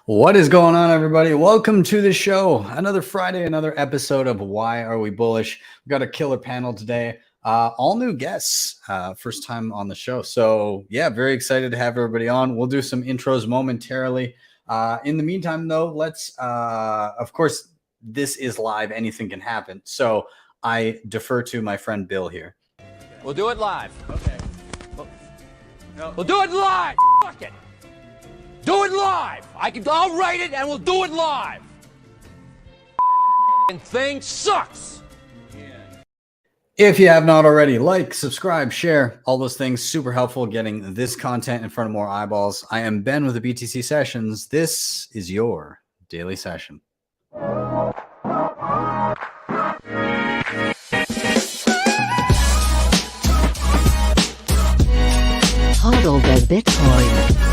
What is going on, everybody? Welcome to the show. Another Friday, another episode of Why Are We Bullish? We've got a killer panel today. All new guests, first time on the show. So yeah, very excited to have everybody on. We'll do some intros momentarily. In the meantime, though, let's, of course, this is live. Anything can happen. So I defer to my friend Bill here. We'll do it live. Okay. We'll do it live. Fuck it. Do it live. I'll write it and we'll do it live. And thing sucks. If you have not already, like, subscribe, share, all those things. Super helpful getting this content in front of more eyeballs. I am Ben with the BTC Sessions. This is your daily session. Hodl the Bitcoin.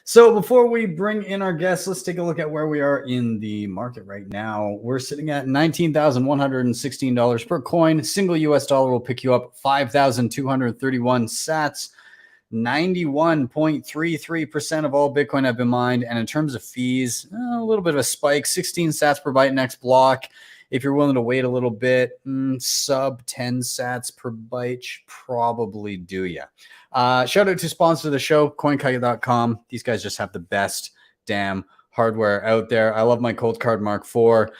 So before we bring in our guests, let's take a look at where we are in the market right now. We're sitting at $19,116 per coin. Single US dollar will pick you up 5,231 sats. 91.33% of all Bitcoin have been mined. And in terms of fees, a little bit of a spike, 16 sats per byte next block. If you're willing to wait a little bit, sub 10 sats per byte should probably do ya. Shout out to sponsor of the show, CoinKite.com. These guys just have the best damn hardware out there. I love my Cold Card Mark IV.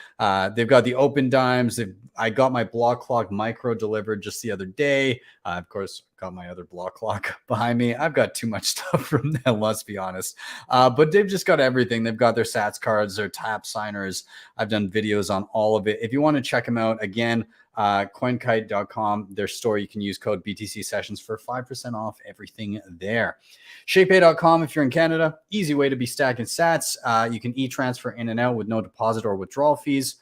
They've got the open dimes. I got my block clock micro delivered just the other day. Of course, got my other block clock behind me. I've got too much stuff from them, let's be honest. But they've just got everything. They've got their sats cards, their tap signers. I've done videos on all of it. If you want to check them out, again, CoinKite.com, their store, you can use code BTC Sessions for 5% off everything there. Shakepay.com, if you're in Canada, easy way to be stacking sats. You can e-transfer in and out with no deposit or withdrawal fees.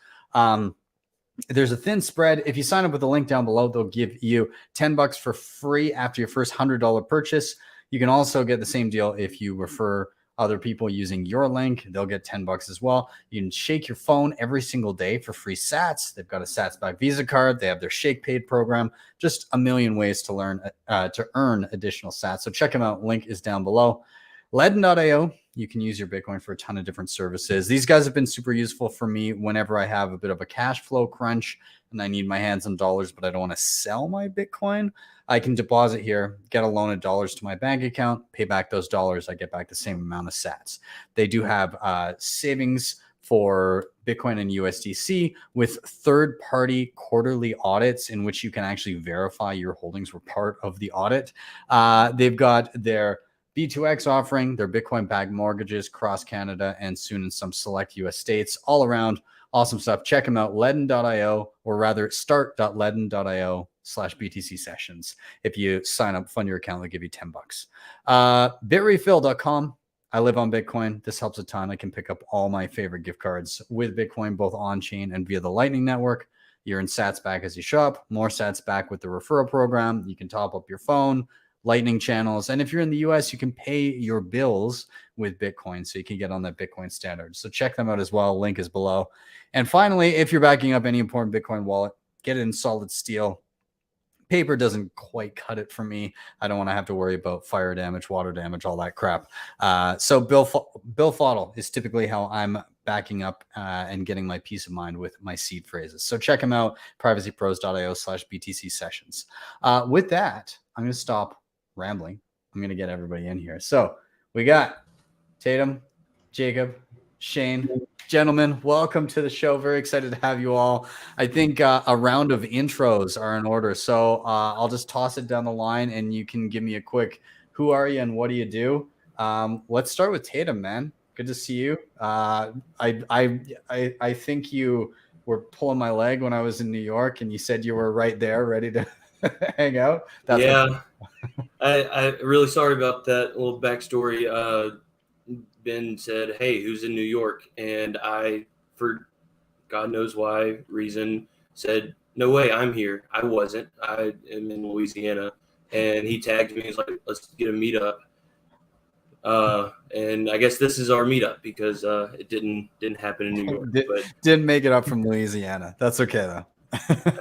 There's a thin spread. If you sign up with the link down below, they'll give you $10 for free after your first $100 purchase. You can also get the same deal if you refer other people using your link. They'll get $10 as well. You can shake your phone every single day for free sats. They've got a sats back Visa card. They have their Shakepay program. Just a million ways to learn to earn additional sats. So check them out. Link is down below. LEDN.io. You can use your Bitcoin for a ton of different services. These guys have been super useful for me whenever I have a bit of a cash flow crunch and I need my hands on dollars, but I don't want to sell my Bitcoin. I can deposit here, get a loan of dollars to my bank account, pay back those dollars. I get back the same amount of sats. They do have savings for Bitcoin and USDC with third-party quarterly audits in which you can actually verify your holdings were part of the audit. They've got their B2X offering, their Bitcoin-backed mortgages across Canada and soon in some select US states. All around, awesome stuff. Check them out, LEDN.io, or rather start.ledn.io/BTC Sessions. If you sign up, fund your account, they'll give you $10. Bitrefill.com. I live on Bitcoin. This helps a ton. I can pick up all my favorite gift cards with Bitcoin, both on-chain and via the Lightning Network. You're in sats back as you shop, more sats back with the referral program. You can top up your phone, Lightning channels. And if you're in the US, you can pay your bills with Bitcoin so you can get on that Bitcoin standard. So check them out as well. Link is below. And finally, if you're backing up any important Bitcoin wallet, get it in solid steel. Paper doesn't quite cut it for me. I don't want to have to worry about fire damage, water damage, all that crap. So BillFodl is typically how I'm backing up and getting my peace of mind with my seed phrases. So check them out, privacypros.io/BTC Sessions. With that, I'm going to stop rambling. I'm going to get everybody in here. So we got Tatum, Jacob, Shane. Gentlemen, welcome to the show. Very excited to have you all. I think a round of intros are in order. So I'll just toss it down the line and you can give me a quick, who are you and what do you do? Let's start with Tatum, man. Good to see you. I think you were pulling my leg when I was in New York and you said you were right there ready to hang out. That's yeah. I'm really sorry about that little backstory. Ben said, "Hey, who's in New York?" And I, for God knows why reason, said, "No way, I'm here." I wasn't. I am in Louisiana. And he tagged me. He's like, "Let's get a meetup." And I guess this is our meetup because it didn't happen in New York. But didn't make it up from Louisiana. That's okay though.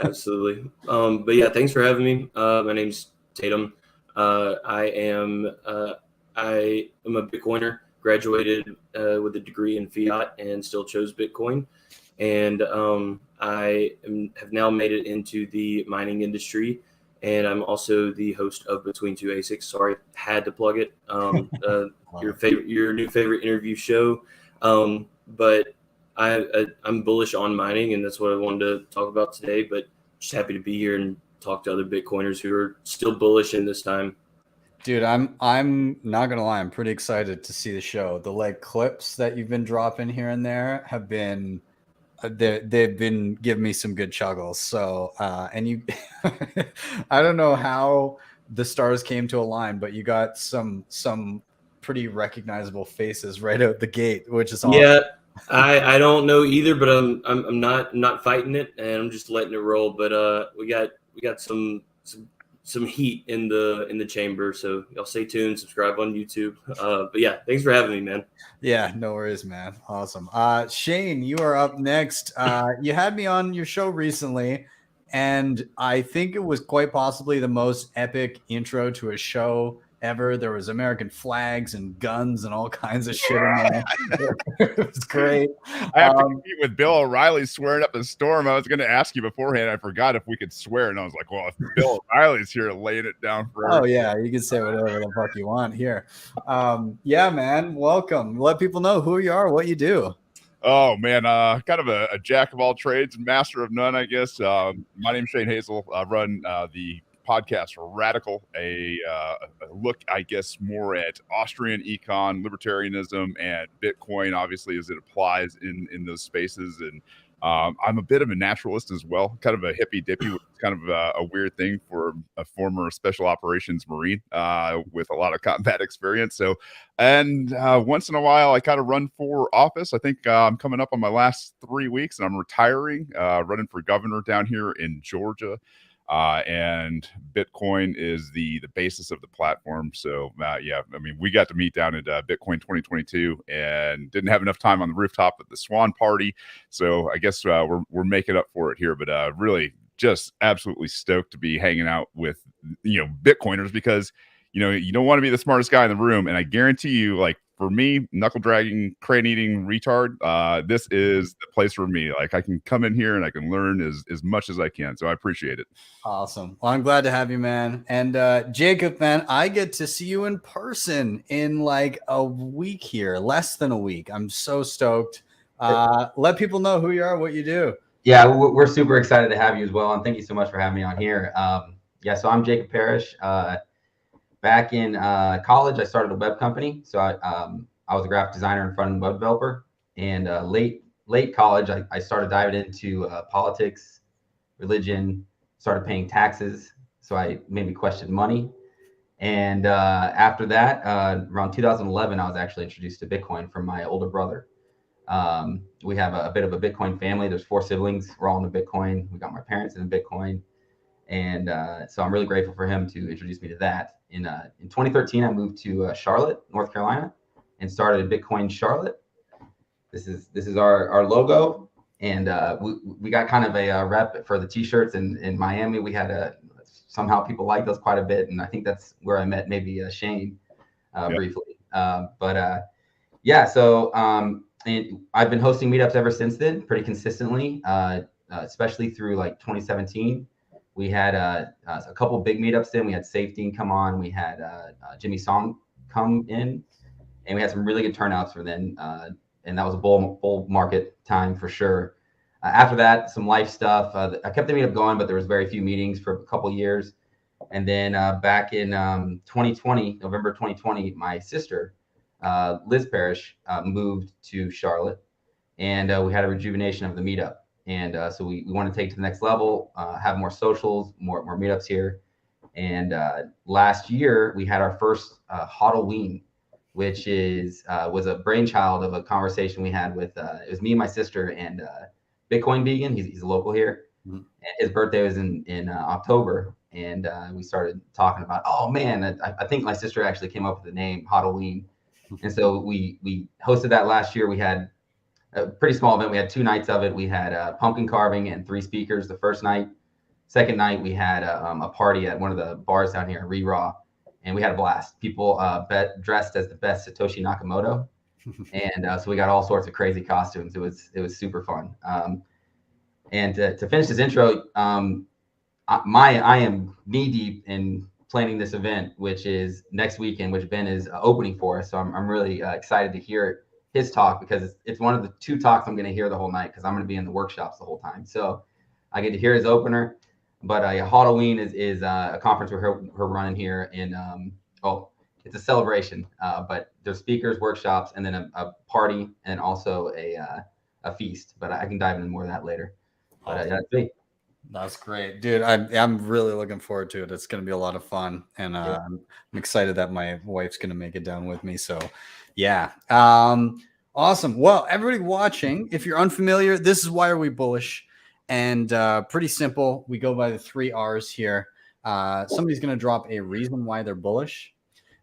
Absolutely. But yeah, thanks for having me. My name's Tatum. I am a Bitcoiner, graduated with a degree in fiat and still chose Bitcoin. And have now made it into the mining industry. And I'm also the host of Between Two ASICs. Sorry, had to plug it. Your new favorite interview show. But I'm bullish on mining, and that's what I wanted to talk about today. But just happy to be here and talk to other Bitcoiners who are still bullish in this time. Dude, I'm not gonna lie, I'm pretty excited to see the show. The like clips that you've been dropping here and there have been they've been giving me some good chuggles. So and you I don't know how the stars came to align, but you got some pretty recognizable faces right out the gate, which is awesome. Yeah, I don't know either, but I'm not fighting it, and I'm just letting it roll. But we got some heat in the chamber, so y'all stay tuned, subscribe on YouTube. But yeah, thanks for having me, man. Yeah, no worries, man. Awesome. Shane, you are up next. You had me on your show recently, and I think it was quite possibly the most epic intro to a show ever. There was American flags and guns and all kinds of shit in there. It was great. I have to compete with Bill O'Reilly swearing up a storm. I was going to ask you beforehand. I forgot if we could swear, and I was like, "Well, if Bill O'Reilly's here laying it down for Oh yeah, you can say whatever the fuck you want here." Yeah, man. Welcome. Let people know who you are, what you do. Oh man, kind of a jack of all trades and master of none, I guess. My name's Shane Hazel. I run the podcast for Radical, a look, I guess, more at Austrian econ, libertarianism, and Bitcoin, obviously, as it applies in those spaces. And I'm a bit of a naturalist as well, kind of a hippy dippy, which is kind of a weird thing for a former special operations Marine with a lot of combat experience. So, and once in a while, I kind of run for office. I think I'm coming up on my last 3 weeks, and I'm retiring, running for governor down here in Georgia. And Bitcoin is the basis of the platform. So yeah, I mean, we got to meet down at Bitcoin 2022 and didn't have enough time on the rooftop at the Swan Party. So I guess we're making up for it here. But really, just absolutely stoked to be hanging out with Bitcoiners, because you don't want to be the smartest guy in the room, and I guarantee you, like, for me, knuckle dragging, crane eating retard, this is the place for me. Like, I can come in here and I can learn as much as I can. So I appreciate it. Awesome. Well, I'm glad to have you, man. And Jacob, man, I get to see you in person in like a week here, less than a week. I'm so stoked. Let people know who you are, what you do. Yeah, we're super excited to have you as well. And thank you so much for having me on here. Yeah, so I'm Jacob Parrish. Back in college, I started a web company. So I was a graphic designer and front-end web developer. And late college, I started diving into politics, religion, started paying taxes. So I maybe questioned money. And after that, around 2011, I was actually introduced to Bitcoin from my older brother. We have a bit of a Bitcoin family. There's 4 siblings. We're all into Bitcoin. We got my parents in Bitcoin. And so I'm really grateful for him to introduce me to that. In 2013, I moved to Charlotte, North Carolina, and started Bitcoin Charlotte. This is our logo, and we got kind of a rep for the t-shirts in Miami. We had somehow people liked us quite a bit, and I think that's where I met maybe Shane briefly. Yeah, so and I've been hosting meetups ever since then, pretty consistently, especially through like 2017. We had a couple big meetups then. We had Safety come on. We had Jimmy Song come in, and we had some really good turnouts for then. And that was a bull market time for sure. After that, some life stuff. I kept the meetup going, but there was very few meetings for a couple years. And then back in 2020, November 2020, my sister, Liz Parrish, moved to Charlotte, and we had a rejuvenation of the meetup. And so we want to take it to the next level, have more socials, more meetups here. And last year we had our first Halloween, which was a brainchild of a conversation we had with it was me and my sister and Bitcoin Vegan. He's a local here. Mm-hmm. And his birthday was in October, and we started talking about, oh man, I think my sister actually came up with the name Halloween. And so we hosted that last year. We had a pretty small event. We had 2 nights of it. We had pumpkin carving and 3 speakers the first night. Second night, we had a party at one of the bars down here, Re-Raw. and we had a blast. People dressed as the best Satoshi Nakamoto, and so we got all sorts of crazy costumes. It was super fun. And to finish this intro, I am knee deep in planning this event, which is next weekend, which Ben is opening for us. So I'm really excited to hear his talk, because it's one of the 2 talks I'm going to hear the whole night, because I'm going to be in the workshops the whole time. So I get to hear his opener. But Halloween is a conference we're running here in it's a celebration. But there's speakers, workshops, and then a party, and also a feast. But I can dive into more of that later. But that's me. That's great, dude. I'm really looking forward to it. It's going to be a lot of fun, and I'm excited that my wife's going to make it down with me. So, yeah, awesome. Well, everybody watching, if you're unfamiliar, this is Why Are We Bullish, and pretty simple. We go by the 3 R's here. Somebody's going to drop a reason why they're bullish.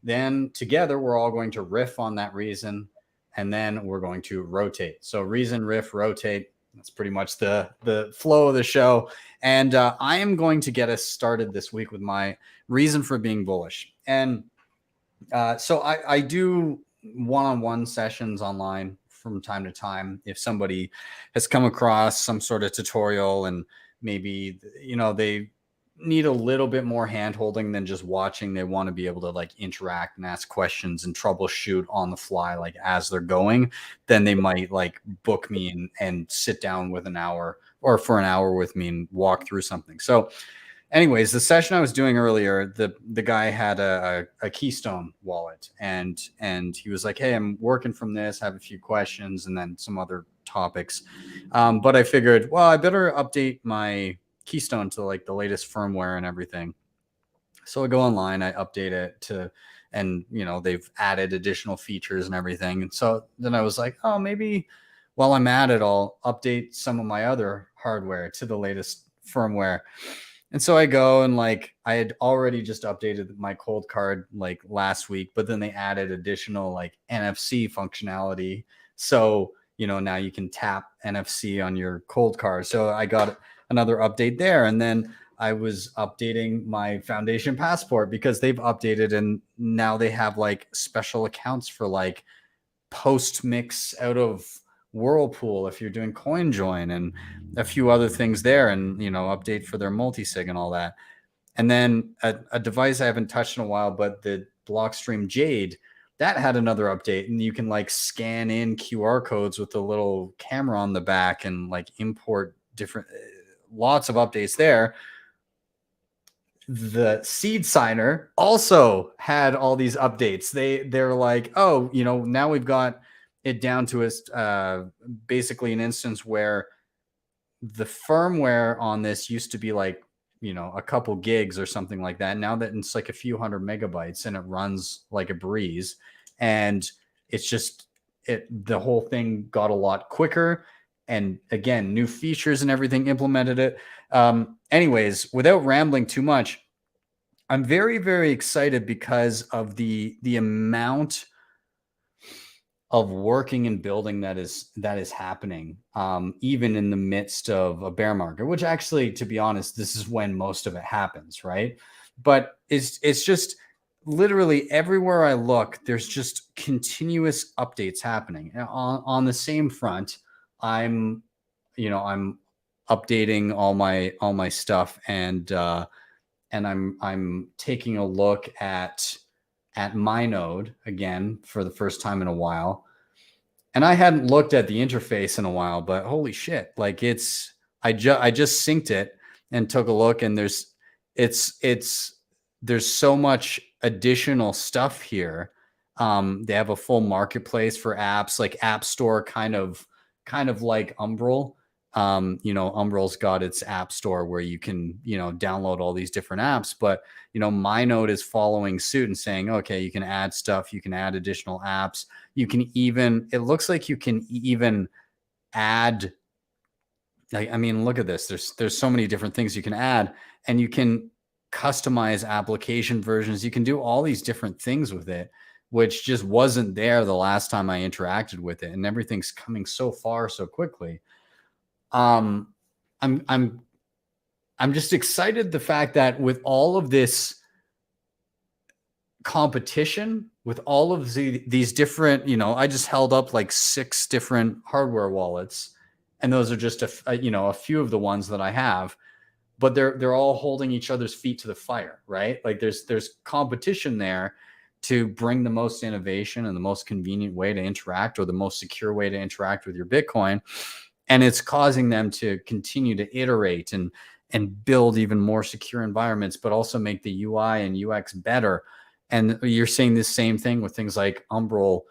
Then together, we're all going to riff on that reason, and then we're going to rotate. So reason, riff, rotate. That's pretty much the flow of the show. And I am going to get us started this week with my reason for being bullish. And so I do one-on-one sessions online from time to time. If somebody has come across some sort of tutorial and maybe, they need a little bit more hand holding than just watching, they want to be able to like interact and ask questions and troubleshoot on the fly, like as they're going, then they might like book me and sit down with an hour or for an hour with me and walk through something. So anyways, the session I was doing earlier, the guy had a Keystone wallet, and he was like, hey, I'm working from this, have a few questions, and then some other topics. But I figured, well, I better update my Keystone to like the latest firmware and everything. So I go online, I update it to, and they've added additional features and everything. And so then I was like, oh, maybe while I'm at it, I'll update some of my other hardware to the latest firmware. And so I go, and like I had already just updated my cold card like last week, but then they added additional like NFC functionality. So, now you can tap NFC on your cold card. So I got another update there. And then I was updating my Foundation Passport because they've updated, and now they have like special accounts for like post mix out of Whirlpool if you're doing CoinJoin, and a few other things there, and update for their multisig and all that. And then a device I haven't touched in a while, but the Blockstream Jade, that had another update, and you can like scan in QR codes with a little camera on the back and like import different, lots of updates there. The Seed Signer also had all these updates. They're like, oh, now we've got it down to basically an instance where the firmware on this used to be like, a couple gigs or something like that. Now that it's like a few hundred megabytes, and it runs like a breeze. And it's just, the whole thing got a lot quicker. And again, new features and everything implemented it. Anyways, without rambling too much, I'm very, very excited because of the amount of working and building that is happening, even in the midst of a bear market, which actually, to be honest, this is when most of it happens, right? But it's just literally everywhere I look, there's just continuous updates happening. On the same front, I'm updating all my stuff, and I'm taking a look at my node again for the first time in a while. And I hadn't looked at the interface in a while, but holy shit, like I just synced it and took a look, and there's so much additional stuff here. They have a full marketplace for apps, like App Store, kind of like Umbrel. Umbrel's got its app store where you can, download all these different apps, but, my node is following suit and saying, okay, you can add stuff, you can add additional apps. You can even, it looks like you can even add, like, I mean, look at this. There's so many different things you can add, and you can customize application versions. You can do all these different things with it, which just wasn't there the last time I interacted with it. And everything's coming so far so quickly. I'm just excited the fact that with all of this competition with all of these different, I just held up like 6 different hardware wallets, and those are just a few of the ones that I have, but they're all holding each other's feet to the fire, right? Like there's competition there to bring the most innovation and the most convenient way to interact, or the most secure way to interact with your Bitcoin. And it's causing them to continue to iterate and build even more secure environments, but also make the UI and UX better. And you're seeing the same thing with things like Umbrel,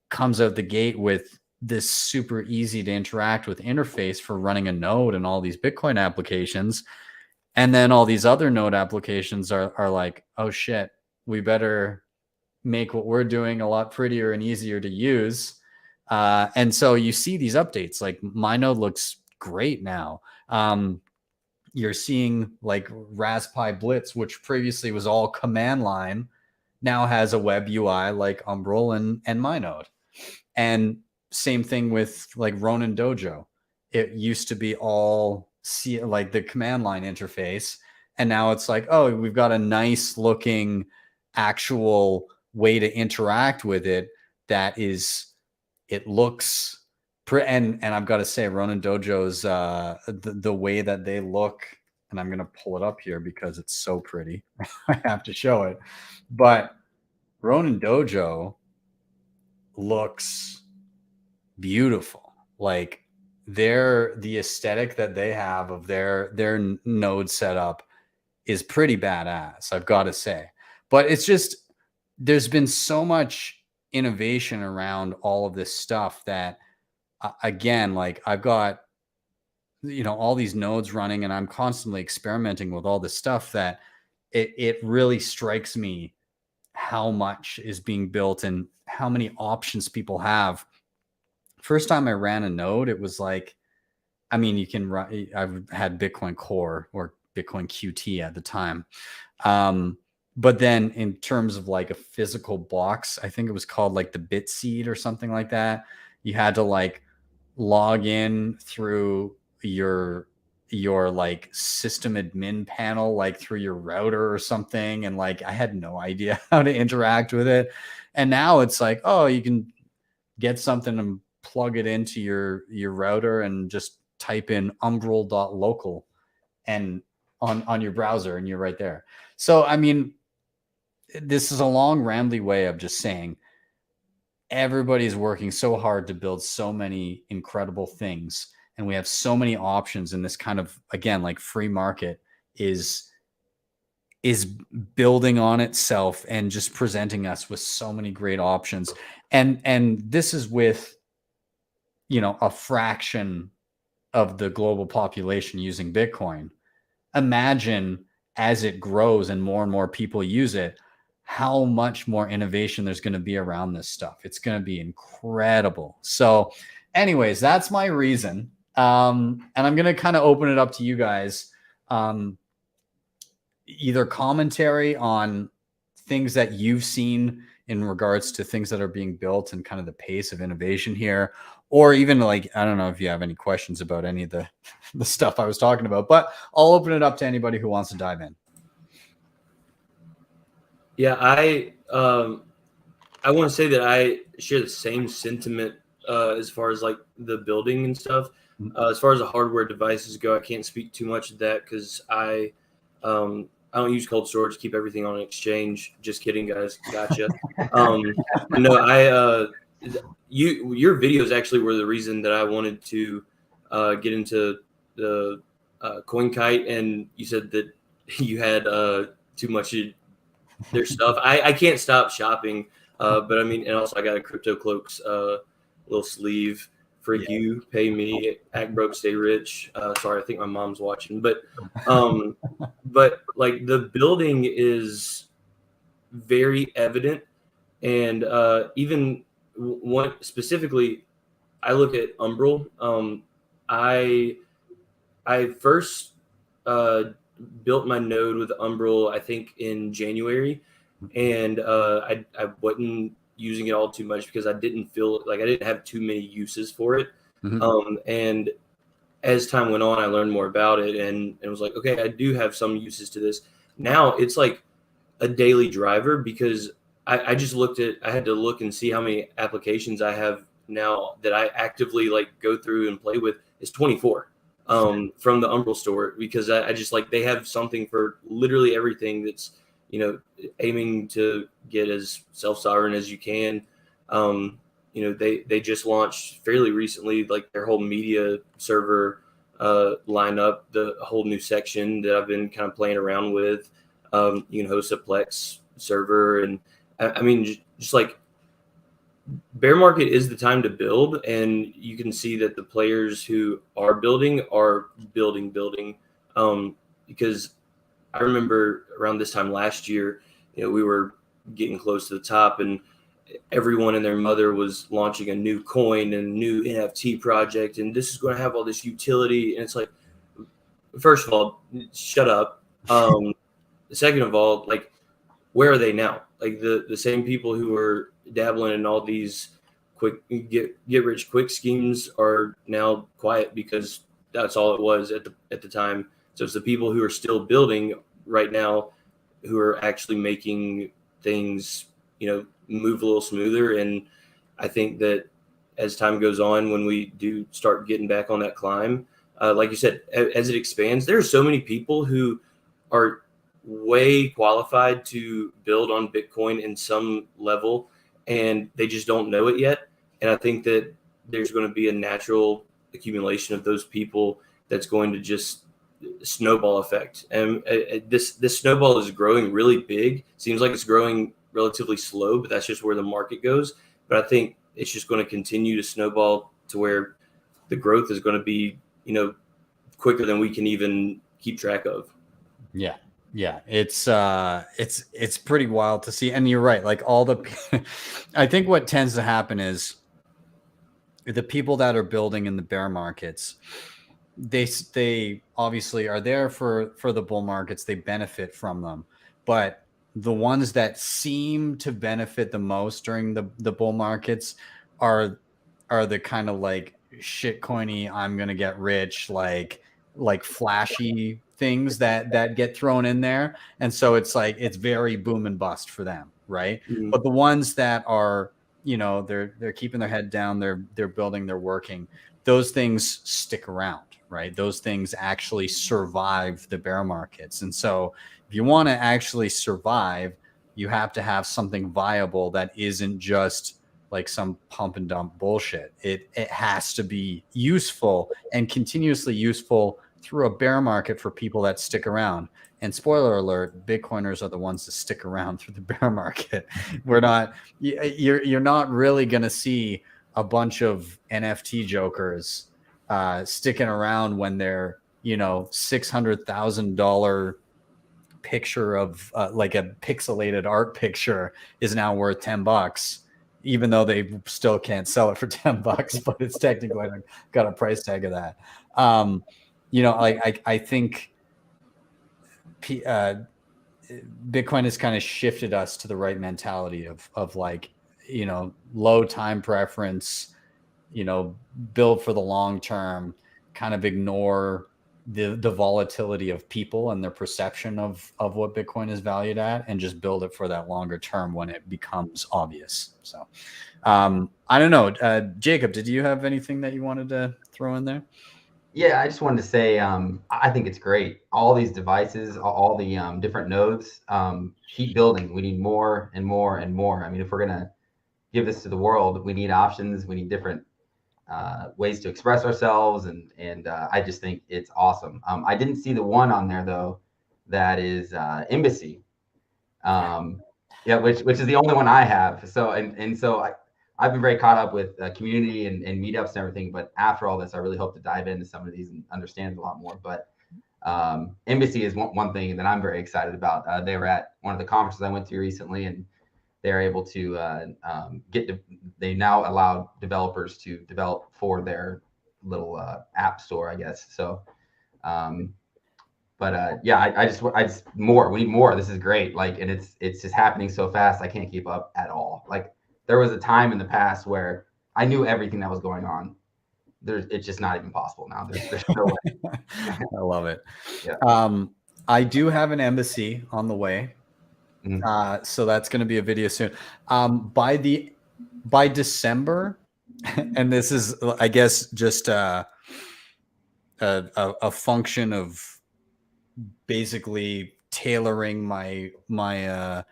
comes out the gate with this super easy to interact with interface for running a node and all these Bitcoin applications. And then all these other node applications are like, oh shit, we better make what we're doing a lot prettier and easier to use. And so you see these updates, like my node looks great now. You're seeing like Raspberry Blitz, which previously was all command line, now has a web UI like Umbrel and MyNode. And same thing with like Ronin Dojo. It used to be all like the command line interface, and now it's like, oh, we've got a nice looking actual way to interact with it that is, it looks and I've got to say, Ronin Dojo's the way that they look, and I'm going to pull it up here because it's so pretty. I have to show it. But Ronin Dojo looks beautiful. Like the aesthetic that they have of their node setup is pretty badass, I've got to say. But it's just, there's been so much innovation around all of this stuff that, again, like I've got, all these nodes running, and I'm constantly experimenting with all this stuff, that it really strikes me how much is being built and how many options people have. First time I ran a node, it was like, I mean, you can run, I've had Bitcoin Core or Bitcoin QT at the time. But then in terms of like a physical box, I think it was called like the BitSeed or something like that. You had to like log in through your like system admin panel, like through your router or something. And like, I had no idea how to interact with it. And now it's like, oh, you can get something and plug it into your router and just type in umbrel.local and on your browser, and you're right there. So, I mean, this is a long rambly way of just saying everybody's working so hard to build so many incredible things, and we have so many options, in this kind of, again, like free market is building on itself and just presenting us with so many great options. And this is with, a fraction of the global population using Bitcoin. Imagine as it grows and more people use it, how much more innovation there's going to be around this stuff. It's going to be incredible. So anyways, that's my reason. And I'm going to kind of open it up to you guys. Either commentary on things that you've seen in regards to things that are being built and kind of the pace of innovation here, or even like, I don't know if you have any questions about any of the stuff I was talking about, but I'll open it up to anybody who wants to dive in. Yeah, I want to say that I share the same sentiment as far as like the building and stuff. As far as the hardware devices go, I can't speak too much of that because I don't use cold storage. Keep everything on exchange. Just kidding, guys. Gotcha. No, your videos actually were the reason that I wanted to get into the CoinKite, and you said that you had too much of their stuff. I can't stop shopping, but I mean, and also I got a Crypto Cloaks little sleeve for you. Pay me, act broke, stay rich. Sorry, I think my mom's watching, but like the building is very evident, and even one specifically, I look at Umbrel. I first built my node with Umbrel, I think in January, and I wasn't using it all too much because I didn't feel like I didn't have too many uses for it. And as time went on, I learned more about it and was like, okay, I do have some uses to this. Now it's like a daily driver because I just I had to look and see how many applications I have now that I actively like go through and play with. Is 24 from the Umbral store, because I just like, they have something for literally everything that's, you know, aiming to get as self-sovereign as you can. You know, they just launched fairly recently, like their whole media server lineup, the whole new section that I've been kind of playing around with. You can host a Plex server, and I mean, just like, bear market is the time to build, and you can see that the players who are building because I remember around this time last year, you know, we were getting close to the top, and everyone and their mother was launching a new coin and new NFT project, and this is going to have all this utility. And it's like, first of all, shut up. Second of all, like, where are they now? Like the same people who were dabbling in all these quick get rich quick schemes are now quiet, because that's all it was at the time. So it's the people who are still building right now who are actually making things, you know, move a little smoother. And I think that as time goes on, when we do start getting back on that climb, like you said, as it expands, there are so many people who are way qualified to build on Bitcoin in some level, and they just don't know it yet. And I think that there's going to be a natural accumulation of those people that's going to just snowball effect. And this snowball is growing really big. Seems like it's growing relatively slow, but that's just where the market goes. But I think it's just going to continue to snowball to where the growth is going to be, you know, quicker than we can even keep track of. Yeah. Yeah, it's pretty wild to see. And you're right, like all the I think what tends to happen is the people that are building in the bear markets, they obviously are there for the bull markets, they benefit from them. But the ones that seem to benefit the most during the bull markets are the kind of like shitcoiny, I'm gonna get rich, like flashy things that get thrown in there. And so it's like, it's very boom and bust for them, right? Mm-hmm. But the ones that are, you know, they're keeping their head down, they're building, they're working, those things stick around, right? Those things actually survive the bear markets. And so if you want to actually survive, you have to have something viable that isn't just like some pump and dump bullshit. It has to be useful and continuously useful through a bear market for people that stick around. And spoiler alert, Bitcoiners are the ones that stick around through the bear market. We're not, you're not really going to see a bunch of NFT jokers sticking around when they're, you know, $600,000 picture of like a pixelated art picture is now worth $10, even though they still can't sell it for $10, but it's technically got a price tag of that. You know, I think Bitcoin has kind of shifted us to the right mentality of like, you know, low time preference, you know, build for the long term, kind of ignore the volatility of people and their perception of what Bitcoin is valued at, and just build it for that longer term when it becomes obvious. So I don't know. Jacob, did you have anything that you wanted to throw in there? Yeah, I just wanted to say, I think it's great. All these devices, all the different nodes, keep building. We need more and more and more. I mean, if we're going to give this to the world, we need options. We need different ways to express ourselves. And I just think it's awesome. I didn't see the one on there, though, that is Embassy. Yeah, which is the only one I have. So, and so I've been very caught up with community and meetups and everything, but after all this, I really hope to dive into some of these and understand a lot more. But Embassy is one thing that I'm very excited about. They were at one of the conferences I went to recently, and they're able to they now allow developers to develop for their little app store, I guess. So, yeah, I just more. We need more. This is great. Like, and it's just happening so fast. I can't keep up at all. Like, there was a time in the past where I knew everything that was going on. It's just not even possible now. There's no way. I love it. Yeah. I do have an Embassy on the way. So that's going to be a video soon. By December, and this is, I guess, just a function of basically tailoring my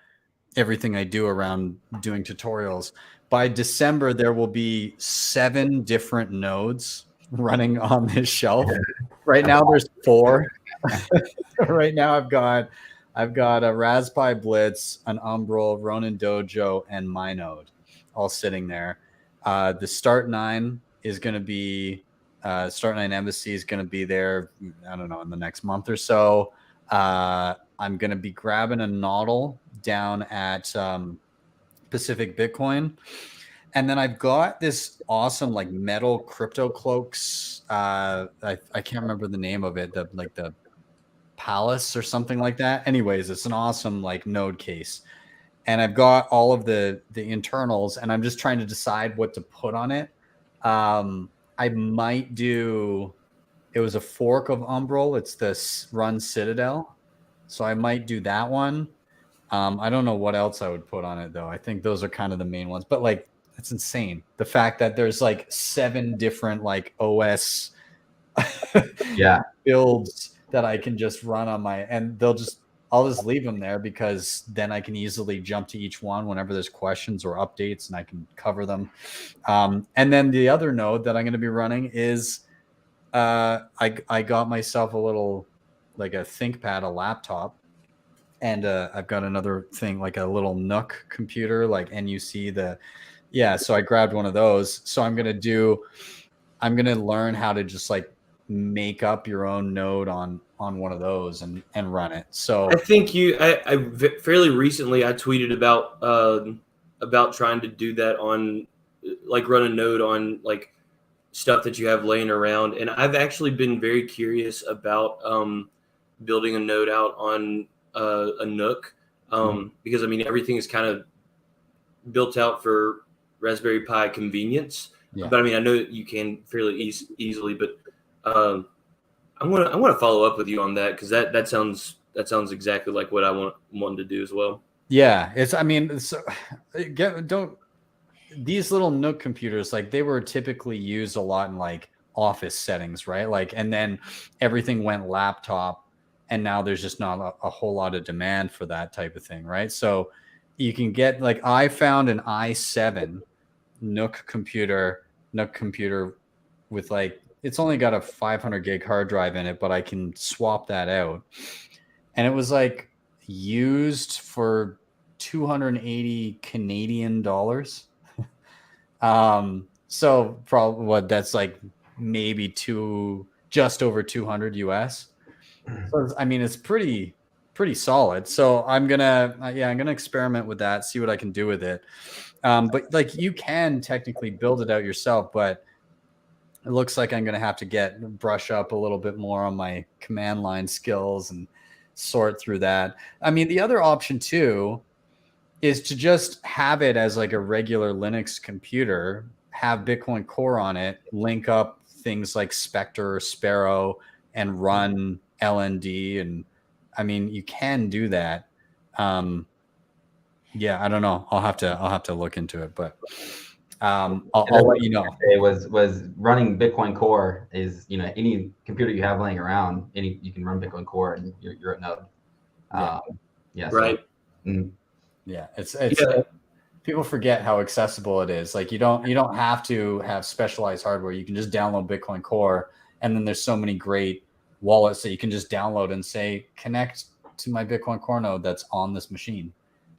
everything I do around doing tutorials. By December, there will be 7 different nodes running on this shelf. Right now, there's 4. Right now, I've got a Raspberry Blitz, an Umbrel, Ronin Dojo, and my node all sitting there. The Start 9 is going to be Start 9 Embassy is going to be there, I don't know, in the next month or so. I'm going to be grabbing a Nodl down at Pacific Bitcoin. And then I've got this awesome like metal crypto cloaks. I can't remember the name of it. The Palace or something like that. Anyways, it's an awesome like node case. And I've got all of the internals, and I'm just trying to decide what to put on it. I might do, it was a fork of Umbrel. It's this Run Citadel. So I might do that one. I don't know what else I would put on it though. I think those are kind of the main ones, but like, it's insane. The fact that there's like 7 different like OS builds that I can just run on my, and I'll just leave them there because then I can easily jump to each one whenever there's questions or updates and I can cover them. And then the other node that I'm going to be running is I got myself a little, like a ThinkPad, a laptop. And I've got another thing, like a little Nook computer, like NUC, so I grabbed one of those. So I'm going to learn how to just like make up your own node on one of those and run it. So I think I fairly recently I tweeted about trying to do that on, like, run a node on like stuff that you have laying around. And I've actually been very curious about building a node out on a Nook, because I mean everything is kind of built out for Raspberry Pi convenience. But I mean I know you can fairly easily, but I'm gonna follow up with you on that, because that sounds exactly like what I wanted to do as well. Yeah, these little Nook computers, like they were typically used a lot in like office settings, right? Like, and then everything went laptop, and now there's just not a whole lot of demand for that type of thing, right? So you can get, like, I found an i7 Nook computer with like, it's only got a 500 gig hard drive in it, but I can swap that out. And it was like used for 280 Canadian dollars. So probably what that's like, maybe just over 200 US. So I mean, it's pretty solid. So I'm gonna experiment with that, see what I can do with it. But like, you can technically build it out yourself, but it looks like I'm going to have to brush up a little bit more on my command line skills and sort through that. I mean, the other option too is to just have it as like a regular Linux computer, have Bitcoin Core on it, link up things like Spectre or Sparrow, and run LND. And I mean, you can do that. I don't know. I'll have to look into it, but I'll let you know. It was running Bitcoin Core is, any computer you have laying around, you can run Bitcoin Core and you're at node. Right. So, it's people forget how accessible it is. Like, you don't have to have specialized hardware. You can just download Bitcoin Core, and then there's so many great wallets that you can just download and say, connect to my Bitcoin Core node that's on this machine.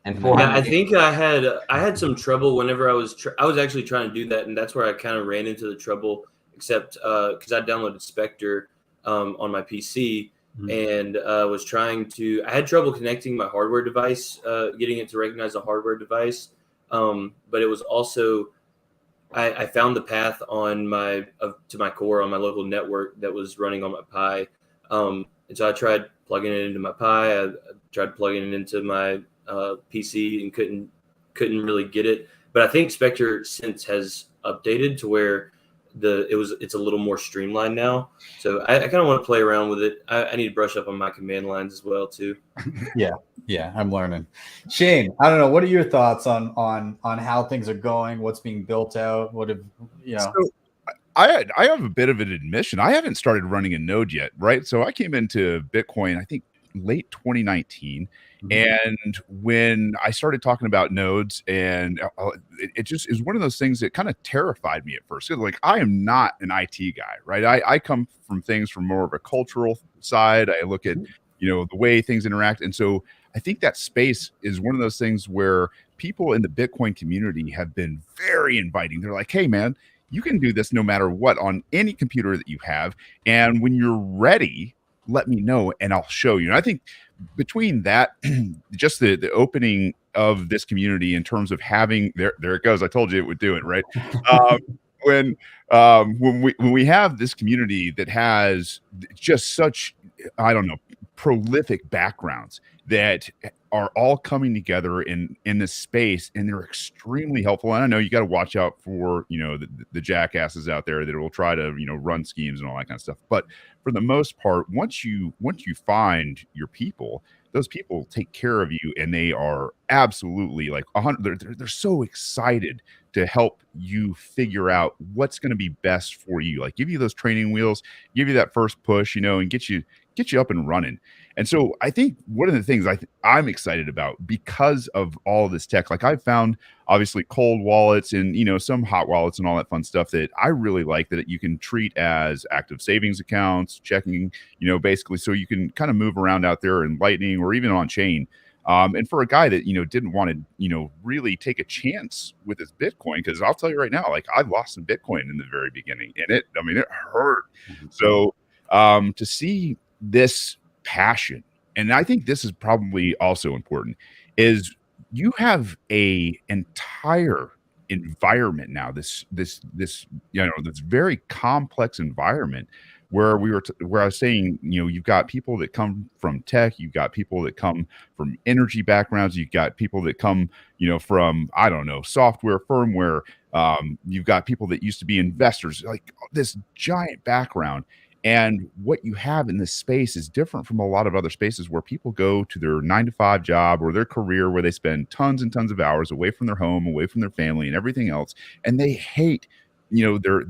And I think I had some trouble whenever I was actually trying to do that, and that's where I kind of ran into the trouble. Except because I downloaded Spectre on my PC, and was trying to. I had trouble connecting my hardware device, getting it to recognize a hardware device. But it was also, I found the path on to my core on my local network that was running on my Pi, and so I tried plugging it into my Pi. I tried plugging it into my PC and couldn't really get it. But I think Spectre since has updated to where it's a little more streamlined now. So I kind of want to play around with it. I need to brush up on my command lines as well too. Yeah, I'm learning. Shane, I don't know. What are your thoughts on how things are going? What's being built out? What have you know? So I have a bit of an admission. I haven't started running a node yet, right? So I came into Bitcoin, I think late 2019. And when I started talking about nodes, and it just is one of those things that kind of terrified me at first. Like, I am not an IT guy, right? I come from things from more of a cultural side. I look at, the way things interact. And so I think that space is one of those things where people in the Bitcoin community have been very inviting. They're like, hey, man, you can do this no matter what on any computer that you have. And when you're ready, let me know and I'll show you. And I think between that, just the opening of this community in terms of having there it goes. I told you it would do it, right? When we have this community that has just such, I don't know, prolific backgrounds that are all coming together in this space, and they're extremely helpful. And I know you got to watch out for the jackasses out there that will try to run schemes and all that kind of stuff. But for the most part, once you find your people, those people take care of you, and they are absolutely like 100. They're so excited to help you figure out what's going to be best for you. Like, give you those training wheels, give you that first push, and get you up and running. And so I think one of the things I'm excited about because of all of this tech, like I've found obviously cold wallets and, some hot wallets and all that fun stuff that I really like, that you can treat as active savings accounts, checking, basically, so you can kind of move around out there in Lightning or even on chain. And for a guy that, didn't want to, really take a chance with his Bitcoin, because I'll tell you right now, like, I lost some Bitcoin in the very beginning, and it hurt. So to see this passion, and I think this is probably also important, is you have a entire environment now, this very complex environment where where I was saying, you've got people that come from tech, you've got people that come from energy backgrounds, you've got people that come, from, I don't know, software, firmware, you've got people that used to be investors, like this giant background. And what you have in this space is different from a lot of other spaces where people go to their 9-to-5 job or their career, where they spend tons and tons of hours away from their home, away from their family and everything else. And they hate, their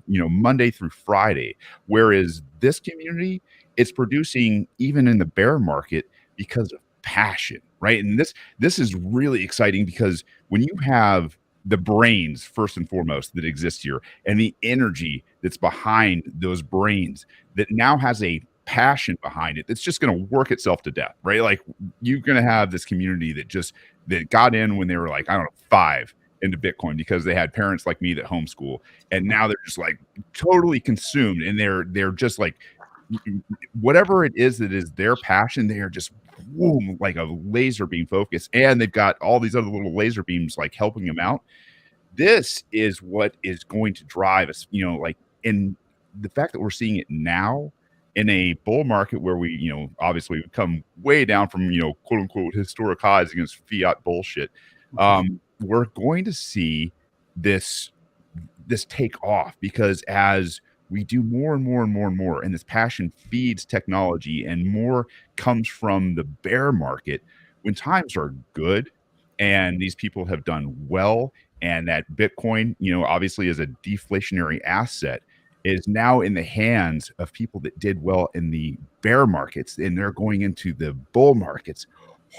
Monday through Friday. Whereas this community, it's producing even in the bear market because of passion, right? And this is really exciting, because when you have the brains, first and foremost, that exist here, and the energy that's behind those brains that now has a passion behind it, that's just going to work itself to death, right? Like, you're going to have this community that got in when they were like, I don't know, 5 into Bitcoin, because they had parents like me that homeschool, and now they're just like totally consumed, and they're just like, whatever it is that is their passion, they are just boom, like a laser beam focus, and they've got all these other little laser beams like helping them out. This is what is going to drive us, like, in the fact that we're seeing it now in a bull market where we, obviously we've come way down from, quote unquote historic highs against fiat bullshit. We're going to see this take off, because as we do more and more and more and more, and this passion feeds technology, and more comes from the bear market, when times are good and these people have done well, and that Bitcoin, obviously as a deflationary asset, is now in the hands of people that did well in the bear markets, and they're going into the bull markets.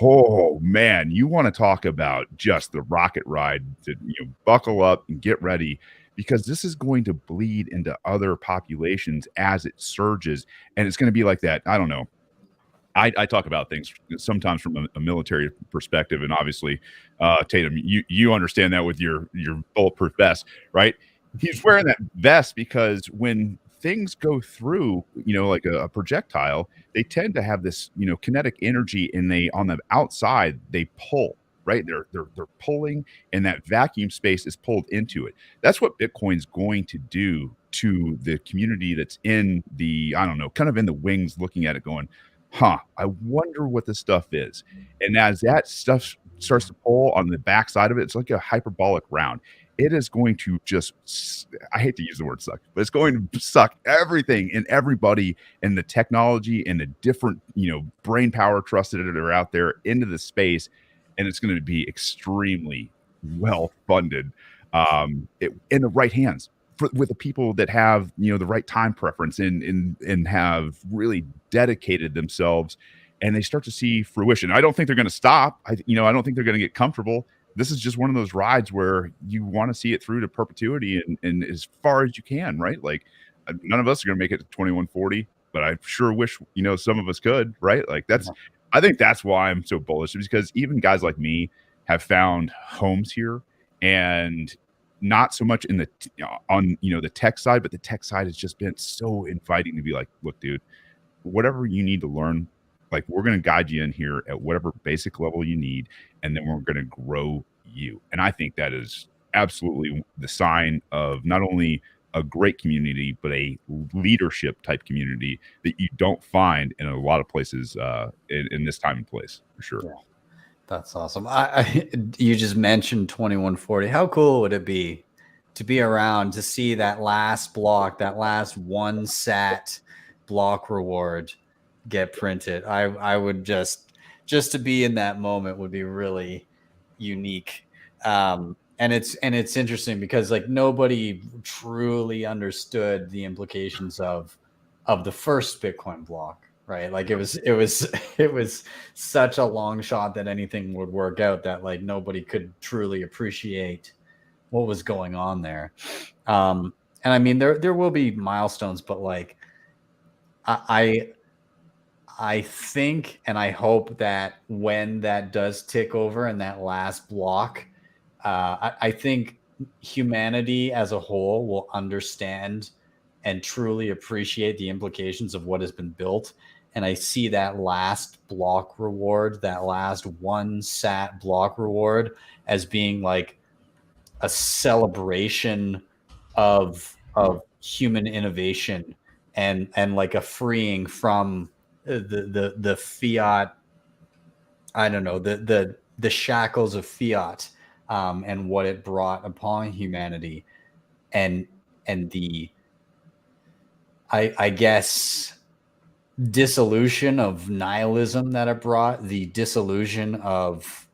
Oh man, you want to talk about just the rocket ride to buckle up and get ready, because this is going to bleed into other populations as it surges, and it's going to be like that. I don't know. I talk about things sometimes from a military perspective, and obviously, Tatum, you understand that with your bulletproof vest, right? He's wearing that vest because when things go through, like a projectile, they tend to have this, kinetic energy, and on the outside they pull, right? They're pulling, and that vacuum space is pulled into it. That's what Bitcoin's going to do to the community that's in the, I don't know, kind of in the wings, looking at it going, I wonder what this stuff is. And as that stuff starts to pull on the backside of it, it's like a hyperbolic round. it is going to just, I hate to use the word suck, but it's going to suck everything and everybody and the technology and the different, brain power trusted that are out there into the space. And it's going to be extremely well funded in the right hands with the people that have, the right time preference and have really dedicated themselves, and they start to see fruition. I don't think they're going to stop. I don't think they're going to get comfortable. This is just one of those rides where you want to see it through to perpetuity and as far as you can, right? Like none of us are going to make it to 2140, but I sure wish, some of us could, right? Like I think that's why I'm so bullish, because even guys like me have found homes here, and not so much in the tech side, but the tech side has just been so inviting to be like, look, dude, whatever you need to learn, like we're going to guide you in here at whatever basic level you need, and then we're going to grow you. And I think that is absolutely the sign of not only a great community, but a leadership type community that you don't find in a lot of places in this time and place, for sure. Yeah. That's awesome. You just mentioned 2140. How cool would it be to be around to see that last block, that last 1 sat block reward get printed? I would just to be in that moment would be really unique. And it's interesting because like nobody truly understood the implications of the first Bitcoin block. Right. Like it was such a long shot that anything would work out, that like nobody could truly appreciate what was going on there. And I mean, there will be milestones, but like I think, and I hope that when that does tick over in that last block, I think humanity as a whole will understand and truly appreciate the implications of what has been built. And I see that last block reward, that last 1 sat block reward, as being like a celebration of human innovation and like a freeing from the fiat, I don't know, the shackles of fiat, and what it brought upon humanity, and the I guess dissolution of nihilism that it brought, the dissolution of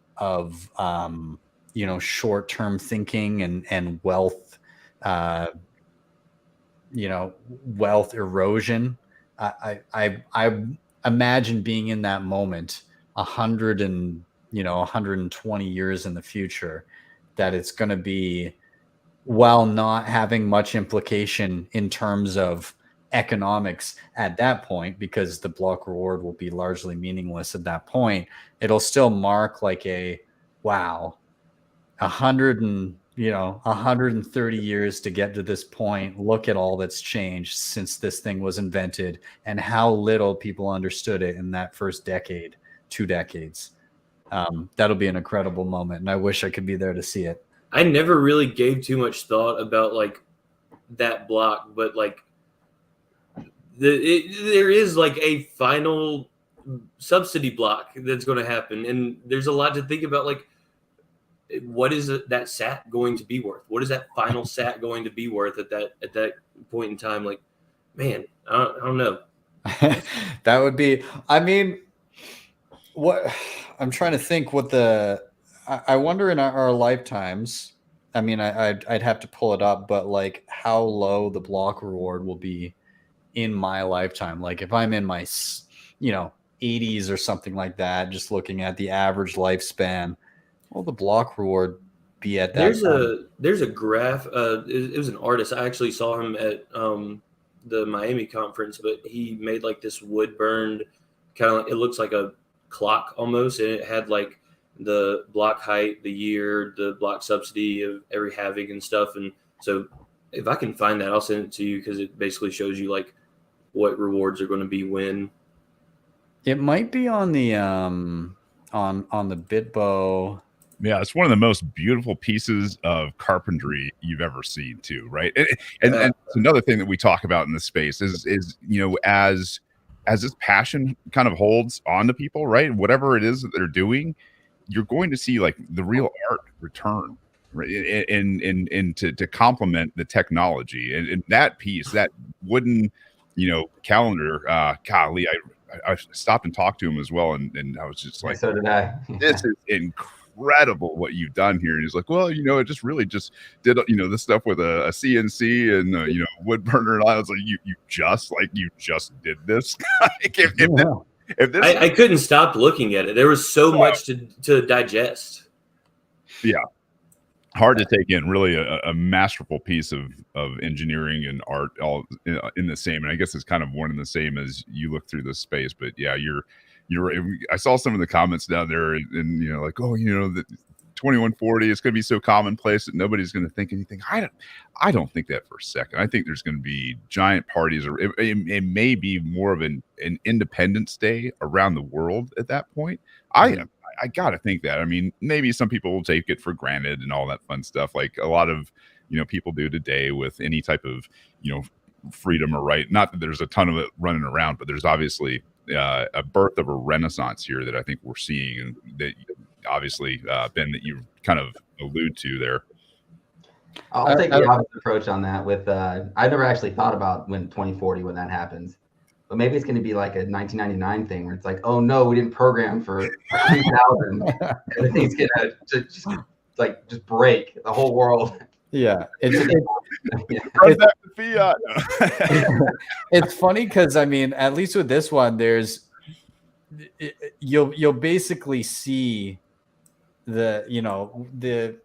short-term thinking and wealth, wealth erosion. I imagine being in that moment 120 years in the future, that it's going to be, while not having much implication in terms of economics at that point, because the block reward will be largely meaningless at that point, it'll still mark like a wow, 130 years to get to this point. Look at all that's changed since this thing was invented, and how little people understood it in that first decade, 2 decades. That'll be an incredible moment, and I wish I could be there to see it. I never really gave too much thought about like that block, but like there is like a final subsidy block that's going to happen, and there's a lot to think about. Like, what is that sat going to be worth? What is that final sat going to be worth at that point in time? Like, man, I don't know. That would be, I mean, what I'm trying to think what I wonder in our lifetimes. I mean, I'd have to pull it up, but like how low the block reward will be in my lifetime. Like if I'm in my, 80s or something like that, just looking at the average lifespan, will the block reward be at that? There's a graph. It was an artist. I actually saw him at the Miami conference, but he made like this wood burned kind of like, it looks like a clock almost, and it had like the block height, the year, the block subsidy of every halving and stuff. And so if I can find that, I'll send it to you, because it basically shows you like what rewards are going to be when. It might be on the on the BitBo. Yeah, it's one of the most beautiful pieces of carpentry you've ever seen, too, right? And it's another thing that we talk about in this space is as this passion kind of holds on to people, right? Whatever it is that they're doing, you're going to see like the real art return. right? And to complement the technology and that piece, that wooden, calendar. Golly, I stopped and talked to him as well, and I was just like, So did I. this is incredible what you've done here. And he's like, well, it just really just did, this stuff with a CNC and, wood burner. And I was like, you just did this. Like, if this I couldn't stop looking at it. There was so much to digest. Yeah. Hard to take in, really a masterful piece of engineering and art all in the same. And I guess it's kind of one and the same as you look through this space. But yeah, you're I saw some of the comments down there and like, oh, the 2140 is going to be so commonplace that nobody's going to think anything. I don't think that for a second. I think there's going to be giant parties, or it may be more of an Independence Day around the world at that point. I gotta think that. I mean, maybe some people will take it for granted and all that fun stuff, like a lot of people do today with any type of freedom or right. Not that there's a ton of it running around, but there's obviously a birth of a renaissance here that I think we're seeing, and that obviously Ben, that you kind of allude to there. I'll take the opposite approach on that. With I never actually thought about when 2040 when that happens. But maybe it's going to be like a 1999 thing where it's like, oh no, we didn't program for 3000. Everything's going to just break the whole world. Yeah, Run back to fiat. It's funny because I mean, at least with this one, you'll basically see the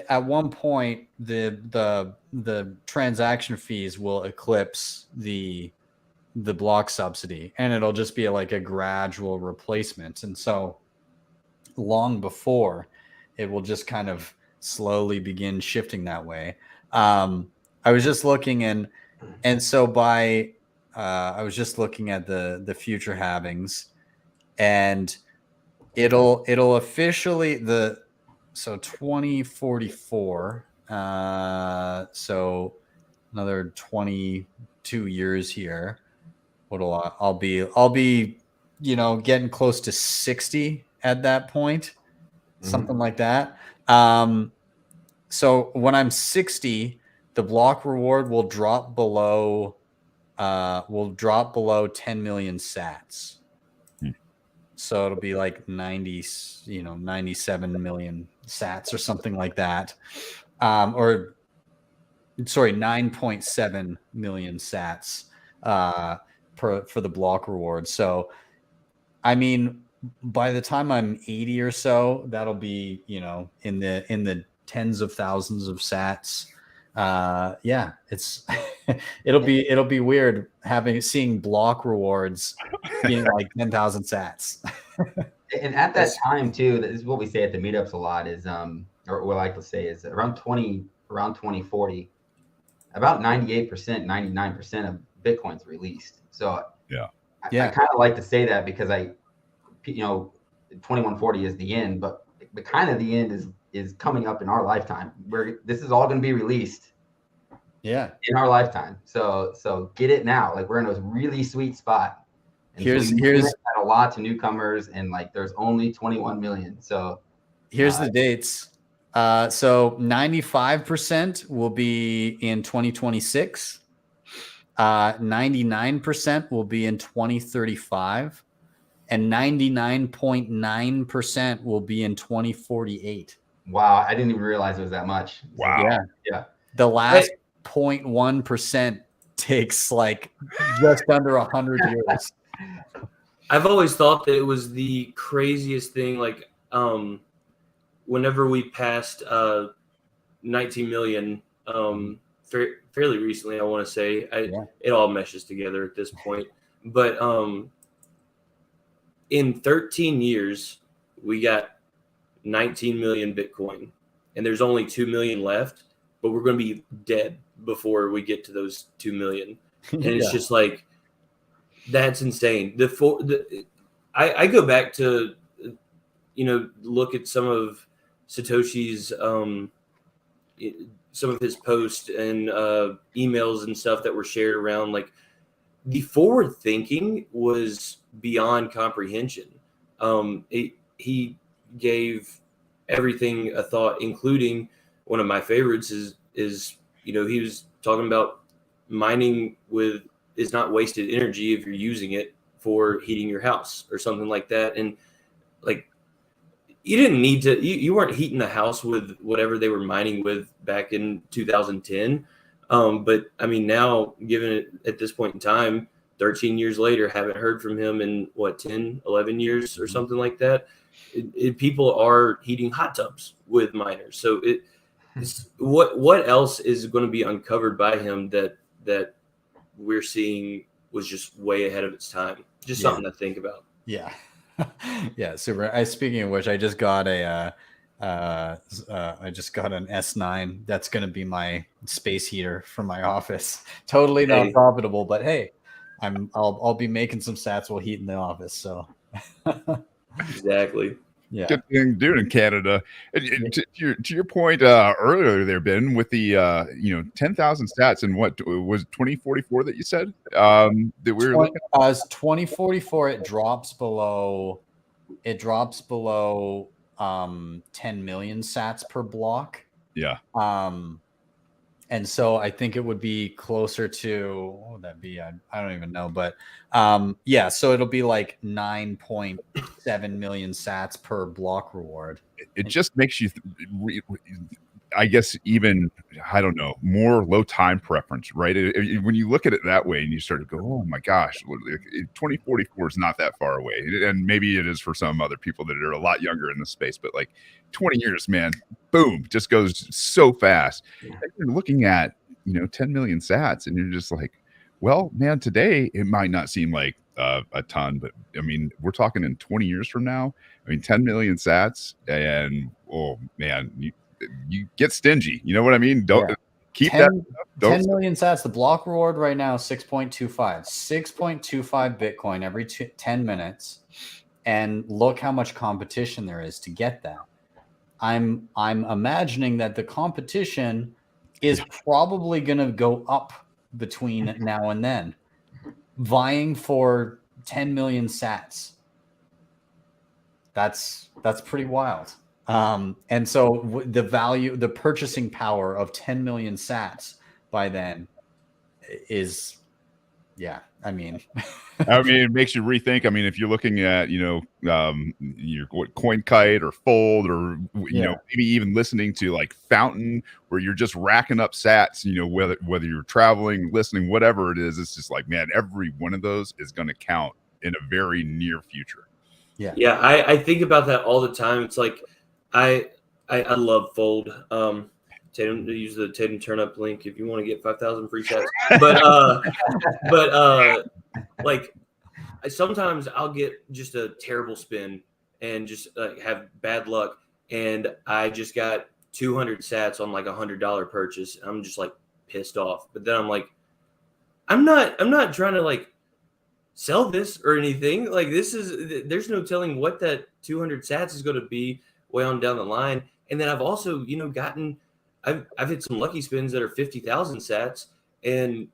at one point the transaction fees will eclipse the block subsidy, and it'll just be like a gradual replacement. And so long before, it will just kind of slowly begin shifting that way. I was just looking and so by I was just looking at the future halvings, and it'll officially so 2044, so another 22 years here. I'll be getting close to 60 at that point, something like that. So when I'm 60, the block reward will drop below 10 million sats. So it'll be like 97 million sats or something like that. Or sorry, 9.7 million sats for the block reward. So, I mean, by the time I'm 80 or so, that'll be, in the tens of thousands of sats. Yeah, it's it'll be weird seeing block rewards being like 10,000 sats. And at that time too, this is what we say at the meetups a lot is or what I like to say is around 2040, about 98%, 99% of Bitcoin's released. So I kind of like to say that because 2140 is the end, but kind of the end is coming up in our lifetime, where this is all going to be released in our lifetime. So get it now. Like, we're in a really sweet spot. And here's a lot to newcomers, and like there's only 21 million. So here's the dates. So 95% will be in 2026. 99% will be in 2035, and 99.9% will be in 2048. Wow, I didn't even realize it was that much. Wow. Yeah. The last 0.1% takes like just under 100 years. I've always thought that it was the craziest thing. Like, whenever we passed 19 million, fairly recently, I want to say, it all meshes together at this point. But in 13 years, we got 19 million Bitcoin, and there's only 2 million left, but we're going to be dead before we get to those 2 million. And it's just like, that's insane. I go back to, look at some of Satoshi's, some of his posts and emails and stuff that were shared around. Like, the forward thinking was beyond comprehension. He gave everything a thought, including one of my favorites is he was talking about mining is not wasted energy if you're using it for heating your house or something like that. And like, you didn't need to, you weren't heating the house with whatever they were mining with back in 2010. But I mean, now, given it at this point in time, 13 years later, haven't heard from him in 10, 11 years or something like that. People are heating hot tubs with miners. So what else is going to be uncovered by him that we're seeing was just way ahead of its time? Just something to think about. Yeah. Yeah, super. Speaking of which, I just got an S9. That's going to be my space heater for my office. Totally not profitable, but hey, I'll be making some sats while heating the office. So exactly. Yeah. Good thing doing in Canada. And to your point earlier there, Ben, with the 10,000 stats and what was 2044 that you said that we were looking at? As 2044, it drops below 10 million sats per block. Yeah. And so I think it would be closer to, what would that be? I don't even know, but yeah, so it'll be like 9.7 million sats per block reward. It just makes you, I guess, even, I don't know, more low time preference, right? When you look at it that way and you start to go, oh my gosh, 2044 is not that far away. And maybe it is for some other people that are a lot younger in the space, but like 20 years, man, boom, just goes so fast. Yeah. You're looking at, 10 million sats and you're just like, well, man, today it might not seem like a ton, but I mean, we're talking in 20 years from now. I mean, 10 million sats and, oh man, you get stingy. You know what I mean? Don't keep 10 million sats. The block reward right now is 6.25 Bitcoin every 10 minutes. And look how much competition there is to get that. I'm imagining that the competition is probably going to go up between now and then, vying for 10 million sats. That's pretty wild. And so the purchasing power of 10 million sats by then is, it makes you rethink. I mean, if you're looking at, your CoinKite or Fold or, maybe even listening to like Fountain where you're just racking up sats, whether you're traveling, listening, whatever it is, it's just like, man, every one of those is going to count in a very near future. Yeah. Yeah. I think about that all the time. It's like, I love Fold. Tatum, use the Tatum turn up link if you want to get 5,000 free sats. But like sometimes I'll get just a terrible spin and just have bad luck, and I just got 200 sats on like $100 purchase. I'm just like pissed off. But then I'm like, I'm not trying to like sell this or anything. Like there's no telling what that 200 sats is going to be way on down the line. And then I've also, I've hit some lucky spins that are 50,000 sats, and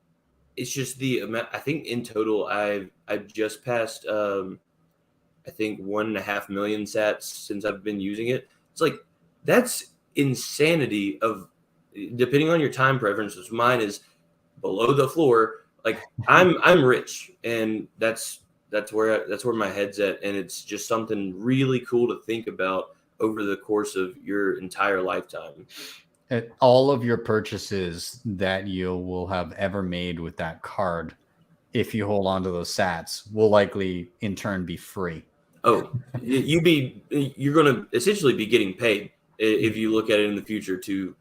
it's just the amount. I think in total, I've just passed, I think 1.5 million sats since I've been using it. It's like, that's insanity of, depending on your time preferences. Mine is below the floor. Like I'm rich, and that's where my head's at. And it's just something really cool to think about over the course of your entire lifetime. All of your purchases that you will have ever made with that card, if you hold on to those sats, will likely in turn be free. Oh, you're going to essentially be getting paid if you look at it in the future to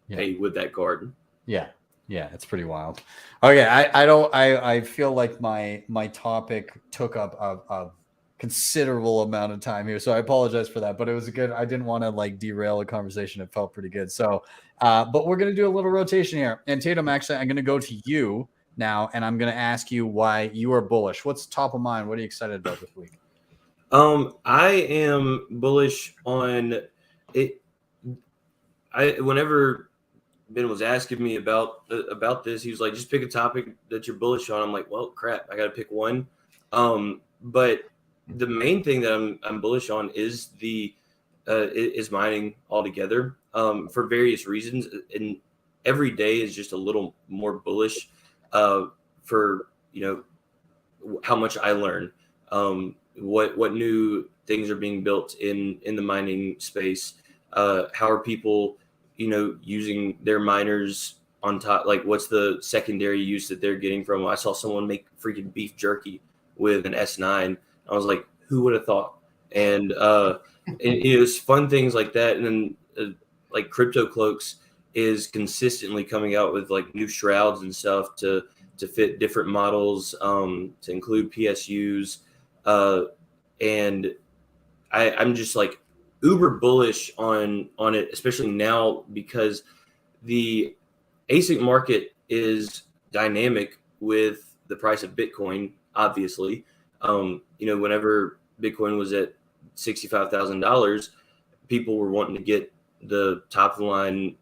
pay with that card. Yeah. Yeah, it's pretty wild. Okay, I feel like my topic took up a considerable amount of time here, so I apologize for that, but it was good. I didn't want to like derail the conversation. It felt pretty good. So but we're going to do a little rotation here, and Tatum, actually I'm going to go to you now, and I'm going to ask you why you are bullish. What's top of mind? What are you excited about this week? I am bullish on it. Whenever Ben was asking me about this, he was like, just pick a topic that you're bullish on. I'm like, well, crap, I got to pick one. But the main thing that I'm bullish on is the is mining altogether for various reasons, and every day is just a little more bullish for how much I learn, what new things are being built in the mining space, how are people using their miners on top, like what's the secondary use that they're getting from. I saw someone make freaking beef jerky with an S9. I was like, who would have thought? And it was fun things like that. And then like Crypto Cloaks is consistently coming out with like new shrouds and stuff to fit different models, to include PSUs. And I'm just like uber bullish on it, especially now because the ASIC market is dynamic with the price of Bitcoin, obviously. Whenever Bitcoin was at $65,000, people were wanting to get the top of the line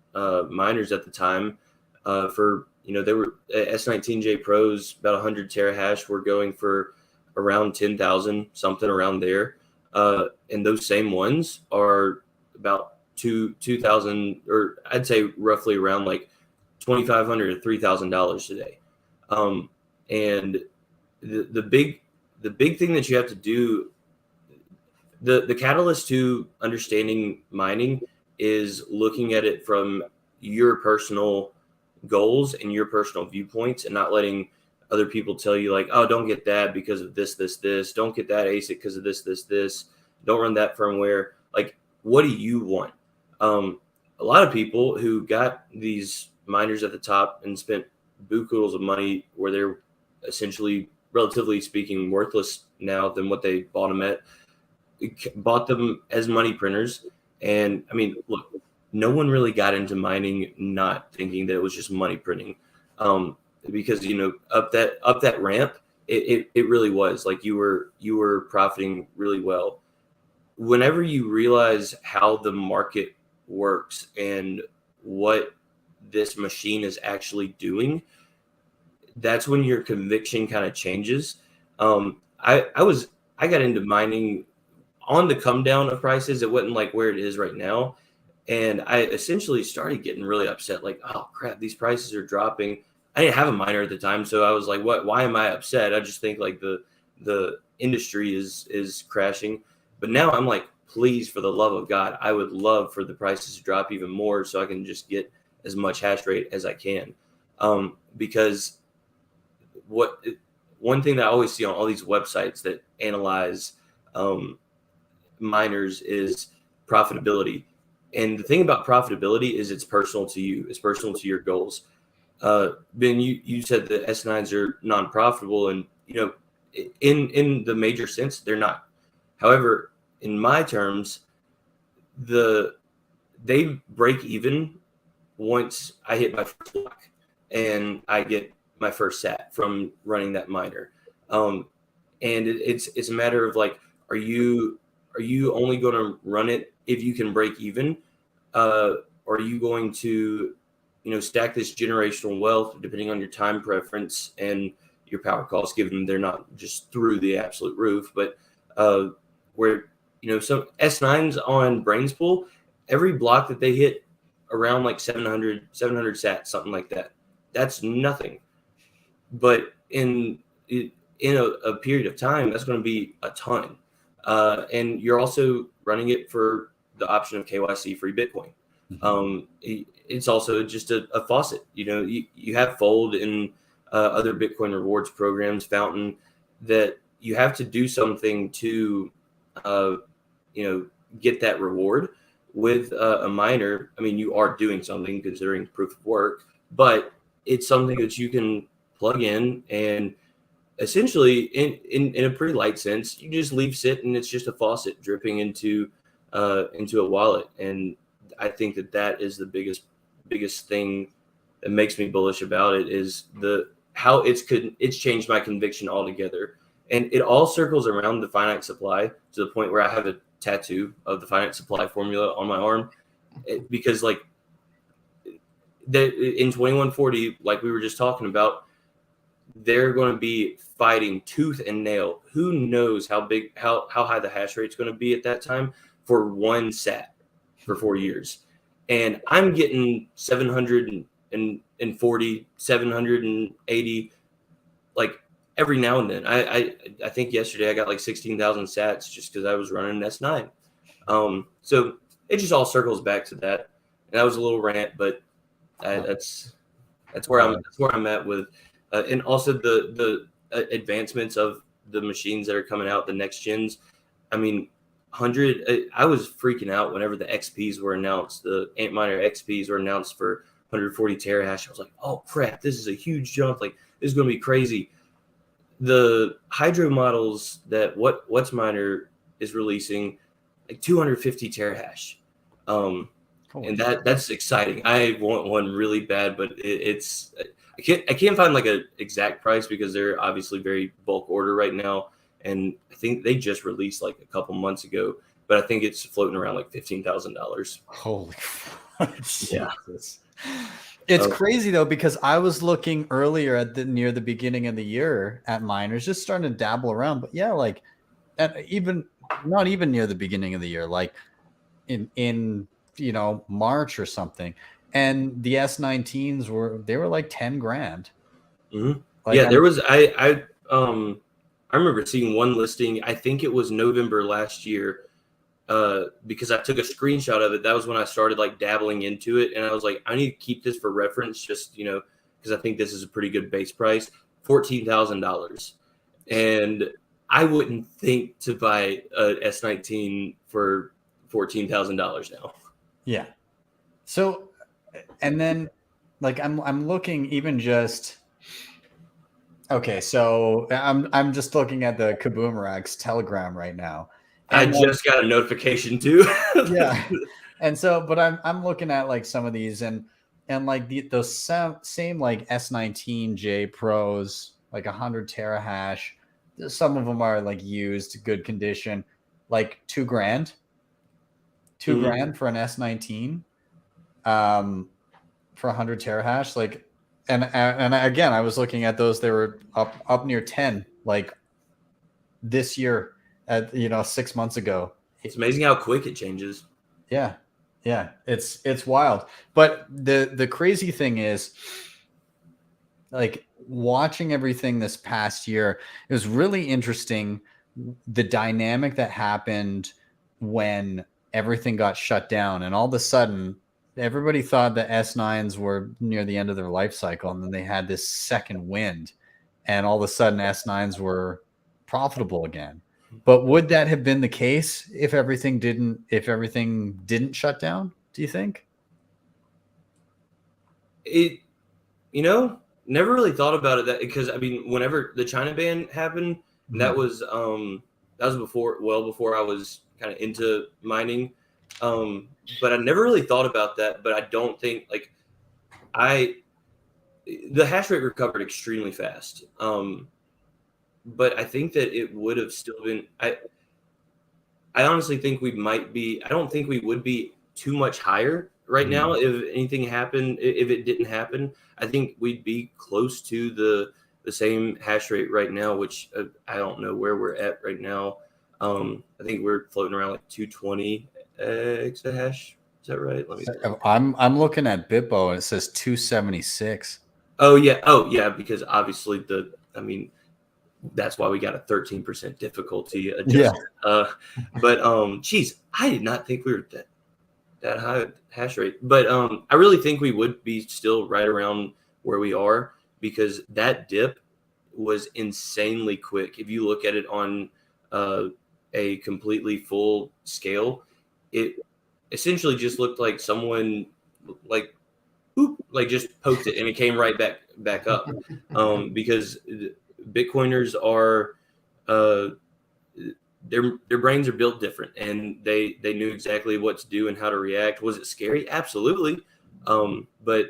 miners at the time for, they were S19J Pros, about 100 terahash were going for around 10,000, something around there. And those same ones are about 2,000, or I'd say roughly around like $2,500 to $3,000 today. And the big thing that you have to do, the catalyst to understanding mining is looking at it from your personal goals and your personal viewpoints, and not letting other people tell you like, oh, don't get that because of this. Don't get that ASIC because of this. Don't run that firmware. Like, what do you want? A lot of people who got these miners at the top and spent bukudos of money where they're essentially, relatively speaking, worthless now than what they bought them at, bought them as money printers. And I mean, look, no one really got into mining not thinking that it was just money printing, because up that ramp, it really was like you were profiting really well. Whenever you realize how the market works and what this machine is actually doing, that's when your conviction kind of changes. I got into mining on the come down of prices. It wasn't like where it is right now. And I essentially started getting really upset, like, oh crap, these prices are dropping. I didn't have a miner at the time, so I was like, why am I upset? I just think like the industry is crashing. But now I'm like, please, for the love of God, I would love for the prices to drop even more so I can just get as much hash rate as I can. Because one thing that I always see on all these websites that analyze miners is profitability. And the thing about profitability is it's personal to you. It's personal to your goals. Ben, you said the S9s are non-profitable, and in the major sense, they're not. However, in my terms, they break even once I hit my first block and I get my first sat from running that miner. And it's a matter of like, are you only going to run it if you can break even? Or are you going to stack this generational wealth depending on your time preference and your power costs, given they're not just through the absolute roof, but where some S9s on Brainspool, every block that they hit around like 700 sats, something like that. That's nothing. But in a period of time, that's going to be a ton. And you're also running it for the option of KYC free Bitcoin. It's also just a faucet. You have Fold and other Bitcoin rewards programs, Fountain, that you have to do something to get that reward. With a miner, I mean, you are doing something considering proof of work, but it's something that you can plug in and essentially in a pretty light sense, you just leave sit and it's just a faucet dripping into a wallet. And I think that is the biggest thing that makes me bullish about it, is how it's changed my conviction altogether. And it all circles around the finite supply, to the point where I have a tattoo of the finite supply formula on my arm, because like in 2140, like we were just talking about, they're going to be fighting tooth and nail. Who knows how high the hash rate's going to be at that time? for one sat for 4 years. And I'm getting 740, 780, like every now and then. I think yesterday I got like 16,000 sats just because I was running an S9. So it just all circles back to that. And that was a little rant, but that's where I'm at with, and also the advancements of the machines that are coming out, the next gens. I mean, 100. I was freaking out whenever the XPs were announced. The Antminer XPs were announced for 140 terahash. I was like, oh crap, this is a huge jump. Like, this is going to be crazy. The Hydro models that WhatsMiner is releasing, like 250 terahash. And that's exciting. I want one really bad, but it's I can't find like a exact price because they're obviously very bulk order right now. And I think they just released like a couple months ago, but I think it's floating around like $15,000. Holy Yeah. It's crazy though, because I was looking earlier at near the beginning of the year at miners, just starting to dabble around. But yeah, like even not even near the beginning of the year, like in March or something. And the S19s were like 10 grand. Mm-hmm. Like, yeah, there was I remember seeing one listing. I think it was November last year, because I took a screenshot of it. That was when I started like dabbling into it, and I was like, I need to keep this for reference, just because I think this is a pretty good base price, $14,000, and I wouldn't think to buy a S19 for $14,000 now. Yeah. So, and then like I'm looking even just. Okay, so I'm just looking at the Kaboomerang's Telegram right now. I just got a notification too. Yeah, and so, but I'm looking at like some of these and like those same like S19J Pros, like 100 terahash. Some of them are like used, good condition, like $2 grand. $2 grand for an S19, for 100 terahash, like. And again, I was looking at those. They were up near 10, like this year, at 6 months ago. It's amazing how quick it changes. Yeah, it's wild. But the crazy thing is, like watching everything this past year, it was really interesting. The dynamic that happened when everything got shut down, and all of a sudden, everybody thought the S9s were near the end of their life cycle, and then they had this second wind, and all of a sudden S9s were profitable again. But would that have been the case if everything didn't shut down? Do you think? It, never really thought about it because I mean, whenever the China ban happened, that was before I was kind of into mining. But I never really thought about that. But I don't think the hash rate recovered extremely fast. But I think that it would have still been. I honestly think we might be. I don't think we would be too much higher right now if anything happened. If it didn't happen, I think we'd be close to the same hash rate right now, which I don't know where we're at right now. I think we're floating around like 220 exahash. Is that right? Let me. I'm looking at Bitbo and it says 276. Oh yeah, because obviously that's why we got a 13% difficulty adjustment. Yeah. But geez, I did not think we were that high hash rate. But I really think we would be still right around where we are because that dip was insanely quick. If you look at it on a completely full scale, it essentially just looked like someone like just poked it and it came right back up. Because Bitcoiners are their brains are built different, and they knew exactly what to do and how to react. Was it scary? Absolutely. But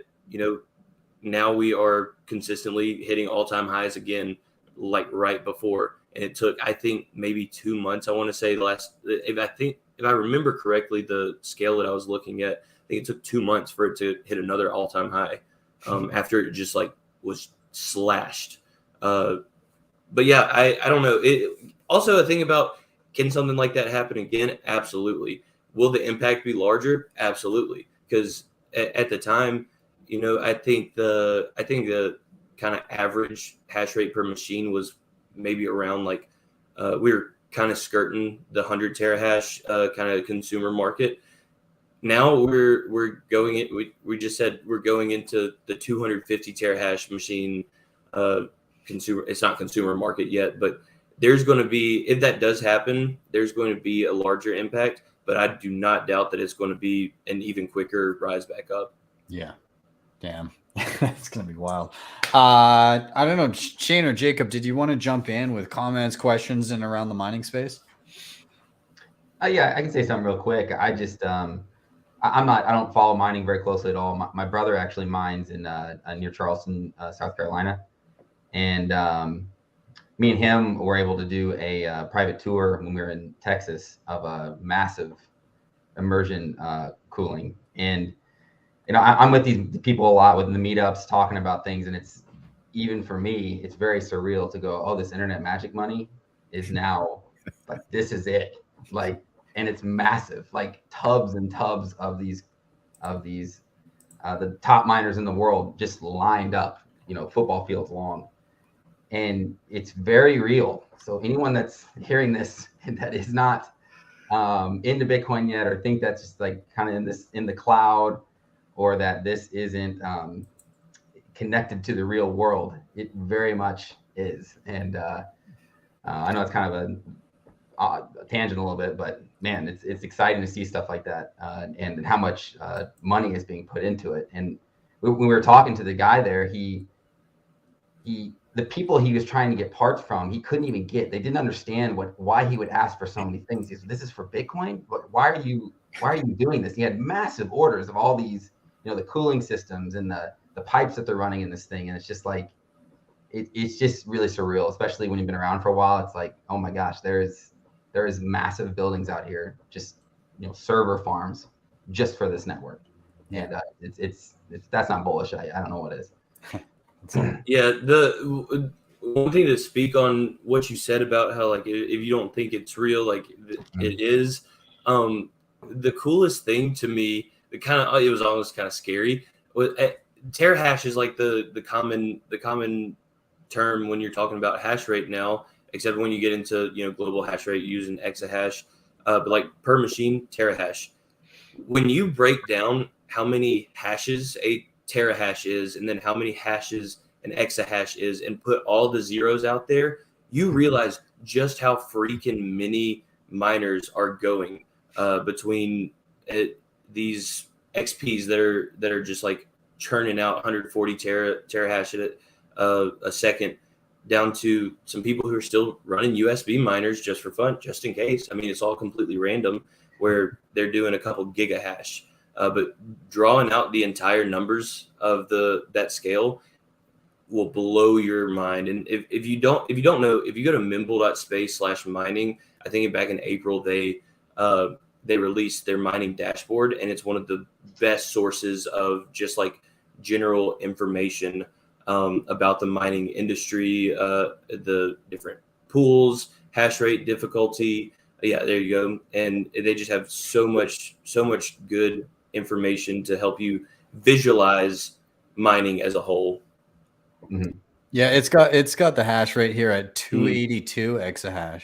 now we are consistently hitting all-time highs again, like right before. And it took, I think, maybe 2 months. I want to say if I remember correctly, the scale that I was looking at, I think it took 2 months for it to hit another all-time high after it just was slashed. But yeah, I don't know. Also, a thing about Can something like that happen again? Absolutely. Will the impact be larger? Absolutely. Because at the time, I think the kind of average hash rate per machine was maybe around like we were kind of skirting the 100 terahash kind of consumer market. Now we're going in. We just said we're going into the 250 terahash machine consumer. It's not consumer market yet, but there's going to be, if that does happen, there's going to be a larger impact. But I do not doubt that it's going to be an even quicker rise back up. Yeah, damn, it's going to be wild. I don't know, Shane or Jacob, did you want to jump in with comments, questions, and around the mining space? Yeah, I can say something real quick. I just I don't follow mining very closely at all. My brother actually mines in near Charleston, South Carolina, and me and him were able to do a private tour when we were in Texas of a massive immersion cooling. And I'm with these people a lot within the meetups talking about things, and it's, even for me, it's very surreal to go, oh, this internet magic money is now like, this is it, like, and it's massive, like tubs and tubs of these the top miners in the world just lined up, football fields long, and it's very real. So anyone that's hearing this that is not into Bitcoin yet, or think that's just like kind of in the cloud, or that this isn't connected to the real world, it very much is. And I know it's kind of a tangent a little bit, but man, it's exciting to see stuff like that, and how much money is being put into it. And when we were talking to the guy there, the people he was trying to get parts from, he couldn't even get. They didn't understand why he would ask for so many things. He said, "This is for Bitcoin, but why are you doing this?" He had massive orders of all these, the cooling systems and the pipes that they're running in this thing, and it's just like, it's just really surreal, especially when you've been around for a while. It's like, oh my gosh, there is massive buildings out here, just server farms just for this network. And it's that's not bullish. I don't know what is. Yeah, the one thing to speak on what you said about how, like, if you don't think it's real, like it is. The coolest thing to me, it was almost kind of scary. Terahash is like the common term when you're talking about hash rate now, except when you get into global hash rate using exahash, but like per machine, terahash. When you break down how many hashes a terahash is, and then how many hashes an exahash is, and put all the zeros out there, you realize just how freaking many miners are going between these XPs that are just like churning out 140 terahash a second, down to some people who are still running USB miners just for fun, just in case. I mean, it's all completely random, where they're doing a couple gigahash. But drawing out the entire numbers of that scale will blow your mind. And if you don't know, if you go to mimble.space/mining, I think back in April they released their mining dashboard, and it's one of the best sources of just like general information about the mining industry, the different pools, hash rate, difficulty. Yeah, there you go. And they just have so much good information to help you visualize mining as a whole. Mm-hmm. Yeah, it's got the hash rate here at 282 exahash.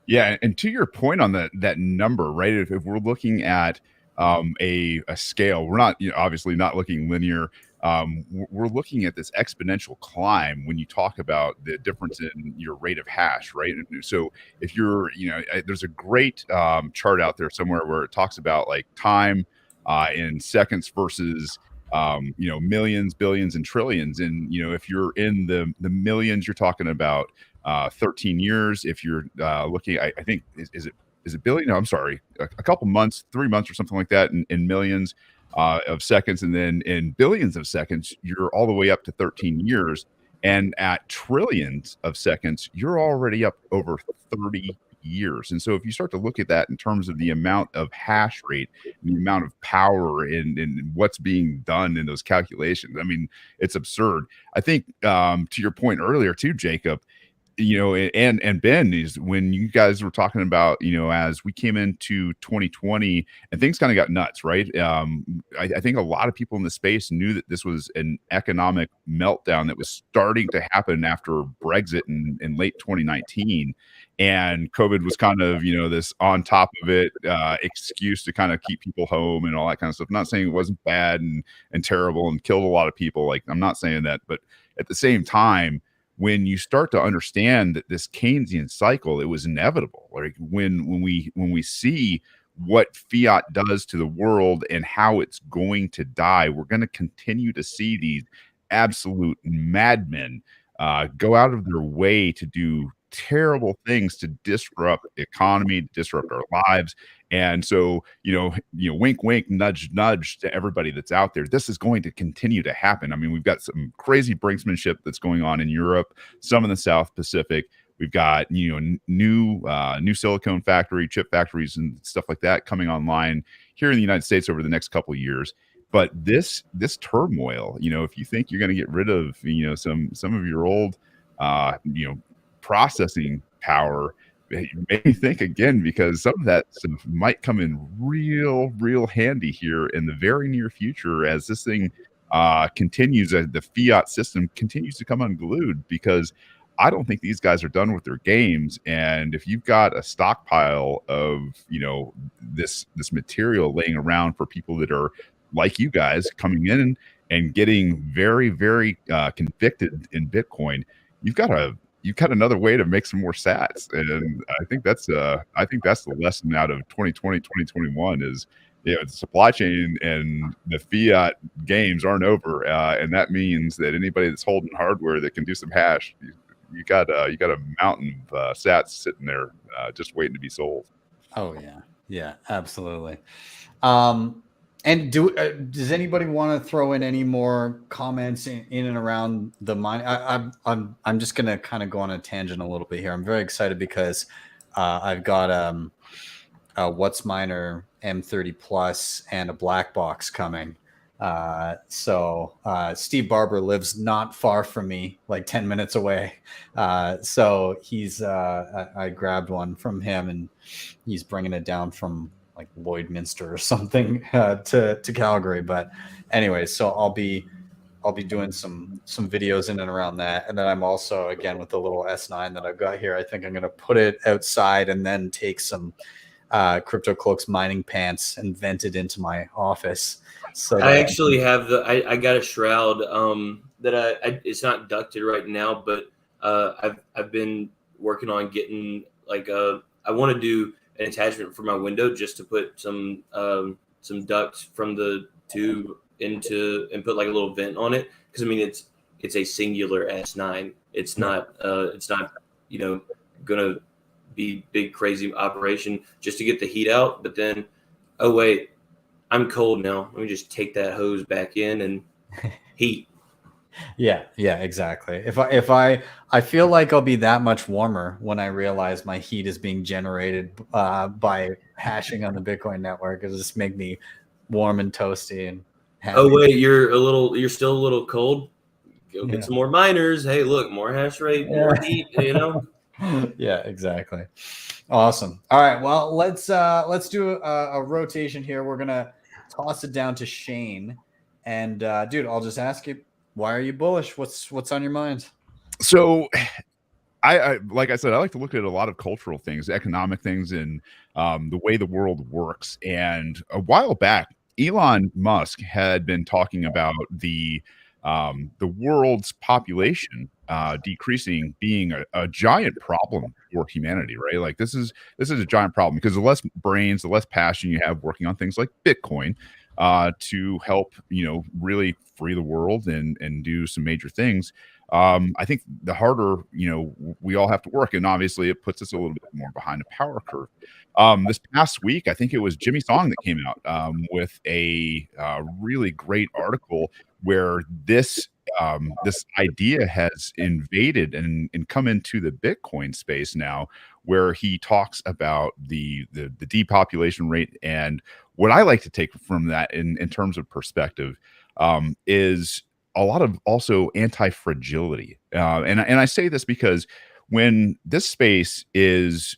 Yeah, and to your point on that number, right? If we're looking at a scale, we're not obviously not looking linear. We're looking at this exponential climb when you talk about the difference in your rate of hash, right? And so if you're, there's a great chart out there somewhere where it talks about like time in seconds versus millions, billions, and trillions. And if you're in the millions, you're talking about 13 years. If you're looking, I think is it billion? No, I'm sorry, a couple months, 3 months or something like that in millions of seconds. And then in billions of seconds, you're all the way up to 13 years. And at trillions of seconds, you're already up over 30 years. And so if you start to look at that in terms of the amount of hash rate, the amount of power and what's being done in those calculations, I mean, it's absurd. I think to your point earlier too, Jacob, and Ben, is when you guys were talking about, as we came into 2020 and things kind of got nuts, right? I think a lot of people in the space knew that this was an economic meltdown that was starting to happen after Brexit in late 2019. And COVID was kind of, this on top of it excuse to kind of keep people home and all that kind of stuff. I'm not saying it wasn't bad and terrible and killed a lot of people. Like, I'm not saying that, but at the same time, when you start to understand that this Keynesian cycle, it was inevitable. Like when we see what fiat does to the world and how it's going to die, we're going to continue to see these absolute madmen go out of their way to do terrible things to disrupt the economy, to disrupt our lives. And so, wink, wink, nudge, nudge to everybody that's out there. This is going to continue to happen. I mean, we've got some crazy brinksmanship that's going on in Europe, some in the South Pacific. We've got, new silicone factory, chip factories and stuff like that coming online here in the United States over the next couple of years. But this turmoil, if you think you're going to get rid of, some of your old, processing power, maybe think again, because some of that stuff might come in real handy here in the very near future as this thing continues, as the fiat system continues to come unglued, because I don't think these guys are done with their games. And if you've got a stockpile of, this material laying around for people that are like you guys coming in and getting very, very convicted in Bitcoin, you've got another way to make some more sats. And I think that's the lesson out of 2020, 2021 is, the supply chain and the fiat games aren't over. And that means that anybody that's holding hardware that can do some hash, you got a mountain of sats sitting there just waiting to be sold. Oh yeah, absolutely. And does anybody want to throw in any more comments in and around the mine? I'm just gonna kind of go on a tangent a little bit here. I'm very excited because I've got a WhatsMiner M30 Plus and a black box coming. So Steve Barber lives not far from me, like 10 minutes away. So he's I grabbed one from him, and he's bringing it down from like Lloydminster or something to Calgary. But anyway, so I'll be doing some videos in and around that. And then I'm also, again, with the little S9 that I've got here, I think I'm going to put it outside and then take some Crypto Cloaks mining pants and vent it into my office. So I actually have I got a shroud that it's not ducted right now, but I've been working on getting like I want to do an attachment for my window just to put some ducts from the tube into and put like a little vent on it, because I mean it's a singular S9. It's not gonna be big crazy operation just to get the heat out. But then, oh wait, I'm cold now. Let me just take that hose back in and heat. Yeah, exactly. If I feel like I'll be that much warmer when I realize my heat is being generated by hashing on the Bitcoin network. It'll just make me warm and toasty and happy. Oh wait, you're still a little cold. Go get some more miners. Hey, look, more hash rate, more heat. Yeah, exactly. Awesome. All right, well, let's do a rotation here. We're gonna toss it down to Shane, and dude, I'll just ask you, why are you bullish? What's on your mind? So I like I said, I like to look at a lot of cultural things, economic things, and the way the world works. And a while back, Elon Musk had been talking about the world's population decreasing being a giant problem for humanity, right? Like this is a giant problem, because the less brains, the less passion you have working on things like Bitcoin to help, really free the world and do some major things. I think the harder, we all have to work. And obviously it puts us a little bit more behind the power curve. This past week, I think it was Jimmy Song that came out with a really great article where this idea has invaded and come into the Bitcoin space now, where he talks about the depopulation rate. And what I like to take from that in terms of perspective is a lot of also anti-fragility. And I say this because when this space is,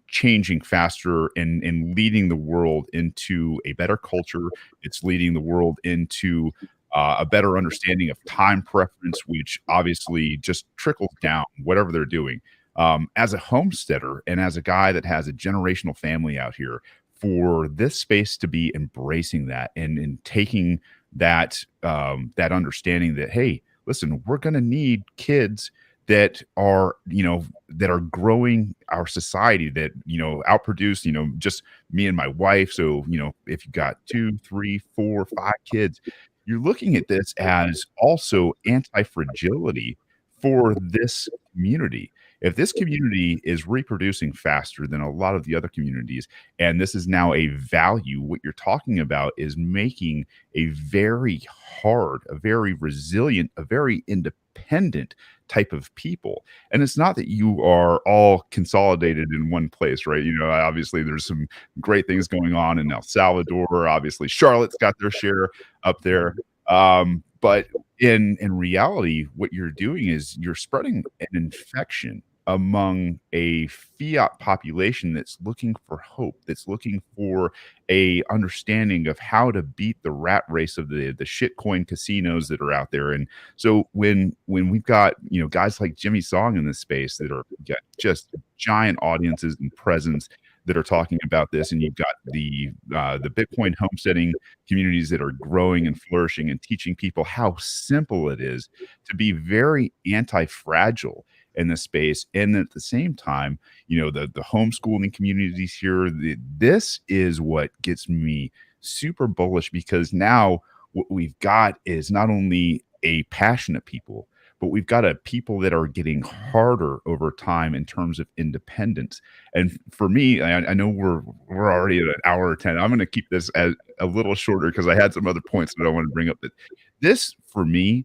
changing faster and leading the world into a better culture, it's leading the world into a better understanding of time preference, which obviously just trickles down whatever they're doing. As a homesteader and as a guy that has a generational family out here, for this space to be embracing that and taking that that understanding that, hey, listen, we're going to need kids that are that are growing our society, that outproduce just me and my wife. So if you've got 2, 3, 4, 5 kids, you're looking at this as also anti-fragility for this community. If this community is reproducing faster than a lot of the other communities, and this is now a value, what you're talking about is making a very hard, a very resilient, a very independent type of people. And it's not that you are all consolidated in one place, right? Obviously there's some great things going on in El Salvador. Obviously Charlotte's got their share up there. But in reality, what you're doing is you're spreading an infection among a fiat population that's looking for hope, that's looking for a understanding of how to beat the rat race of the shitcoin casinos that are out there. And so when we've got guys like Jimmy Song in this space that are got just giant audiences and presence that are talking about this, and you've got the Bitcoin homesteading communities that are growing and flourishing and teaching people how simple it is to be very anti-fragile in this space. And at the same time, the homeschooling communities here, this is what gets me super bullish, because now what we've got is not only a passionate people, but we've got a people that are getting harder over time in terms of independence. And for me, I know we're already at an hour or 10. I'm going to keep this as a little shorter because I had some other points that I want to bring up. That this, for me,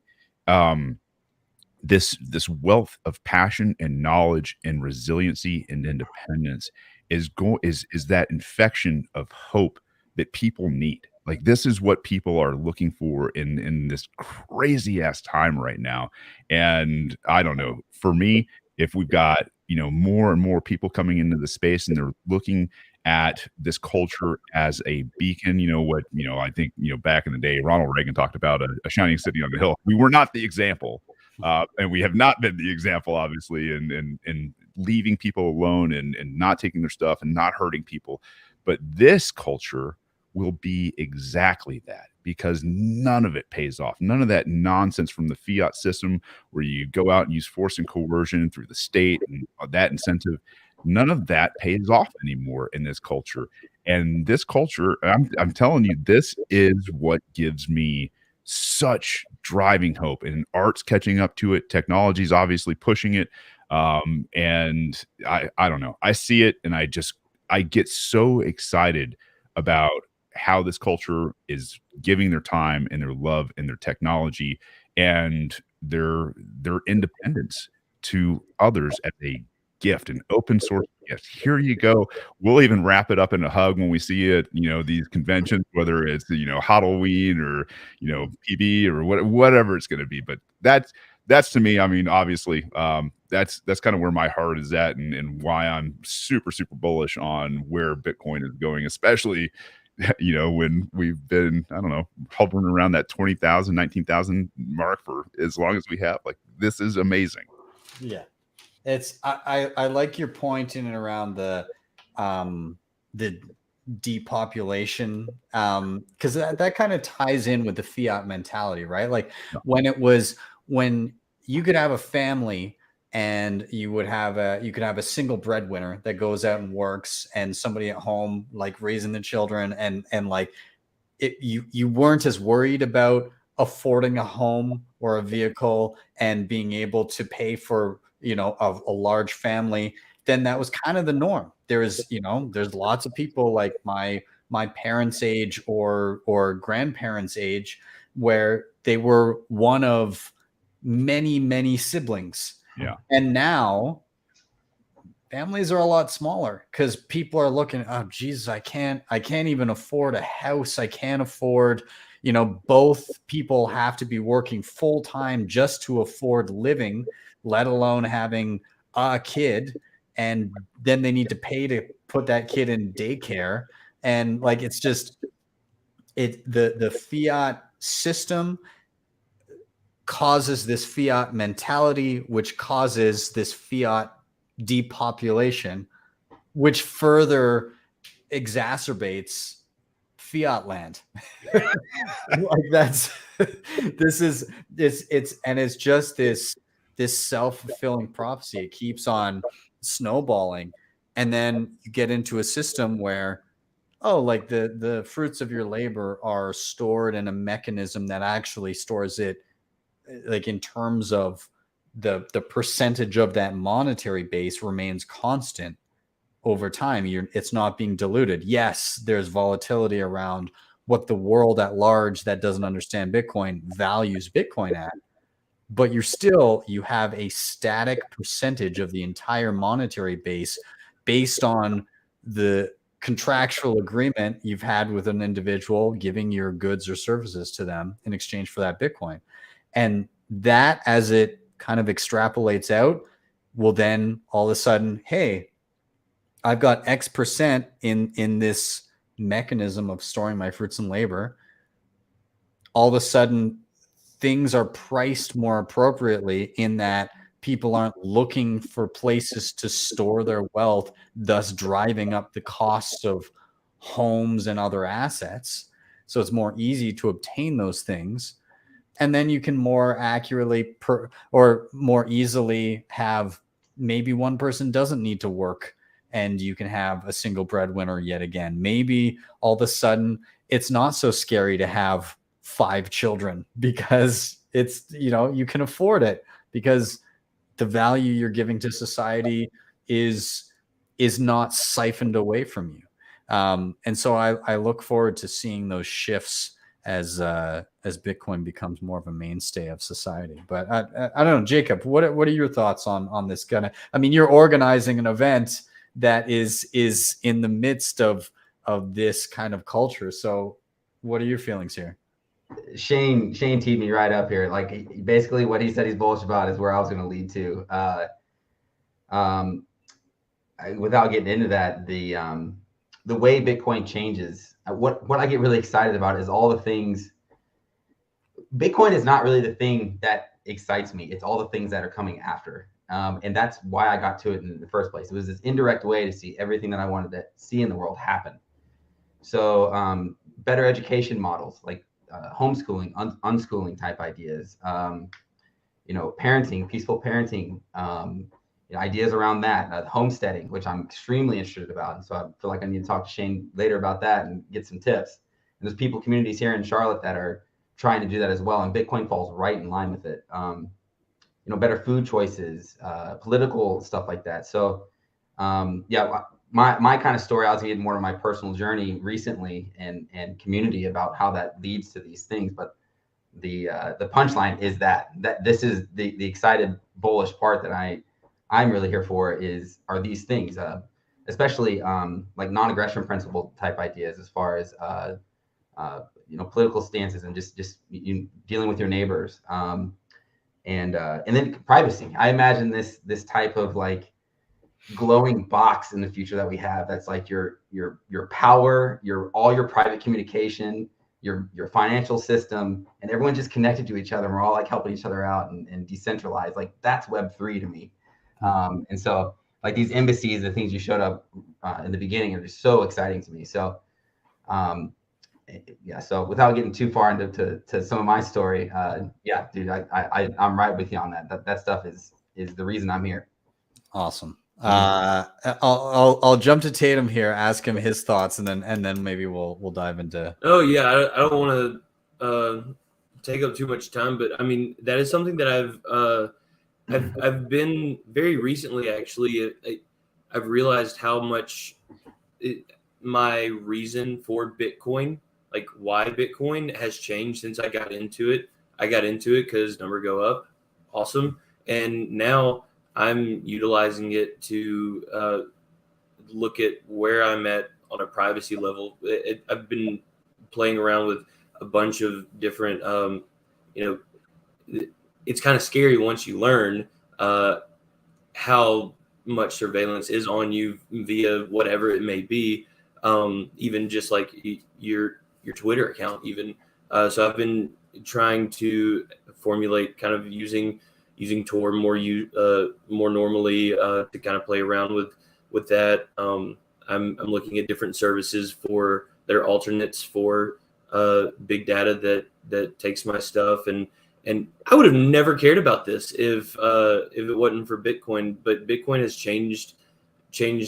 this wealth of passion and knowledge and resiliency and independence is that infection of hope that people need. Like, this is what people are looking for in this crazy ass time right now. And I don't know, for me, if we've got more and more people coming into the space and they're looking at this culture as a beacon, I think back in the day, Ronald Reagan talked about a shining city on the hill. We were not the example, and we have not been the example, obviously, in leaving people alone and not taking their stuff and not hurting people. But this culture will be exactly that, because none of it pays off. None of that nonsense from the fiat system where you go out and use force and coercion through the state and that incentive. None of that pays off anymore in this culture. And this culture, I'm telling you, this is what gives me such driving hope. And art's catching up to it. Technology's obviously pushing it. And I don't know. I see it and I get so excited about how this culture is giving their time and their love and their technology and their independence to others as a gift, an open source gift. Here you go. We'll even wrap it up in a hug when we see it, these conventions, whether it's Halloween or PB or whatever it's going to be. But that's to me, I mean, obviously, that's kind of where my heart is at, and why I'm super, super bullish on where Bitcoin is going, especially when we've been, I don't know, hovering around that 20,000, 19,000 mark for as long as we have. Like, this is amazing. Yeah. I like your point in and around the depopulation, because that kind of ties in with the fiat mentality, right? Like, when you could have a family and you could have a single breadwinner that goes out and works, and somebody at home like raising the children, and like you weren't as worried about affording a home or a vehicle and being able to pay for a large family. Then that was kind of the norm. There's lots of people like my parents' age or grandparents' age where they were one of many siblings. Yeah. And now families are a lot smaller because people are looking, oh Jesus, I can't even afford a house. I can't afford, both people have to be working full time just to afford living, let alone having a kid, and then they need to pay to put that kid in daycare. And like, it's just, the fiat system causes this fiat mentality, which causes this fiat depopulation, which further exacerbates fiat land. Like, that's it's just this self-fulfilling prophecy. It keeps on snowballing, and then you get into a system where, oh, like the fruits of your labor are stored in a mechanism that actually stores it, like in terms of the percentage of that monetary base remains constant over time. It's not being diluted. Yes, there's volatility around what the world at large that doesn't understand Bitcoin values Bitcoin at, but you have a static percentage of the entire monetary base based on the contractual agreement you've had with an individual, giving your goods or services to them in exchange for that Bitcoin. And that, as it kind of extrapolates out, will then all of a sudden, hey, I've got X percent in this mechanism of storing my fruits and labor. All of a sudden, things are priced more appropriately in that people aren't looking for places to store their wealth, thus driving up the costs of homes and other assets. So it's more easy to obtain those things. And then you can more accurately or more easily have, maybe one person doesn't need to work and you can have a single breadwinner yet again. Maybe all of a sudden it's not so scary to have 5 children because it's, you can afford it, because the value you're giving to society is not siphoned away from you. And so I look forward to seeing those shifts as Bitcoin becomes more of a mainstay of society. But I don't know, Jacob, what are your thoughts on this kind of? I mean, you're organizing an event that is in the midst of this kind of culture. So what are your feelings here? Shane teed me right up here. Like, basically what he said he's bullish about is where I was going to lead to. Without getting into that, the way Bitcoin changes, what I get really excited about is all the things. Bitcoin is not really the thing that excites me. It's all the things that are coming after. And that's why I got to it in the first place. It was this indirect way to see everything that I wanted to see in the world happen. So better education models, like homeschooling, unschooling type ideas, parenting, peaceful parenting, ideas around that, homesteading, which I'm extremely interested about. And so I feel like I need to talk to Shane later about that and get some tips. And there's people, communities here in Charlotte that are trying to do that as well. And Bitcoin falls right in line with it. Better food choices, political stuff like that. So my kind of story, I'll get more of my personal journey recently and community about how that leads to these things. But the punchline is that this is the excited, bullish part that I'm really here for are these things, especially like non-aggression principle type ideas, as far as political stances and just dealing with your neighbors, and then privacy. I imagine this type of like glowing box in the future that we have, that's like your power, all your private communication, your financial system, and everyone just connected to each other, and we're all like helping each other out and decentralized. Like, that's Web3 to me. And so like these embassies, the things you showed up in the beginning, are just so exciting to me. So so without getting too far into some of my story, dude, I'm right with you on that stuff is the reason I'm here. Awesome. I'll jump to Tatum here, ask him his thoughts, and then maybe we'll dive into. Oh yeah, I don't want to take up too much time, but I mean, that is something that I've been very recently, actually. I've realized how much my reason for Bitcoin, like why Bitcoin, has changed since I got into it. I got into it because number go up, awesome, and now I'm utilizing it to look at where I'm at on a privacy level. I've been playing around with a bunch of different, it's kind of scary once you learn. how much surveillance is on you via whatever it may be, even just like your Twitter account even. So I've been trying to formulate kind of using Tor more normally to kind of play around with that. I'm looking at different services for their alternates for big data that takes my stuff, and I would have never cared about this if it wasn't for Bitcoin. But Bitcoin has changed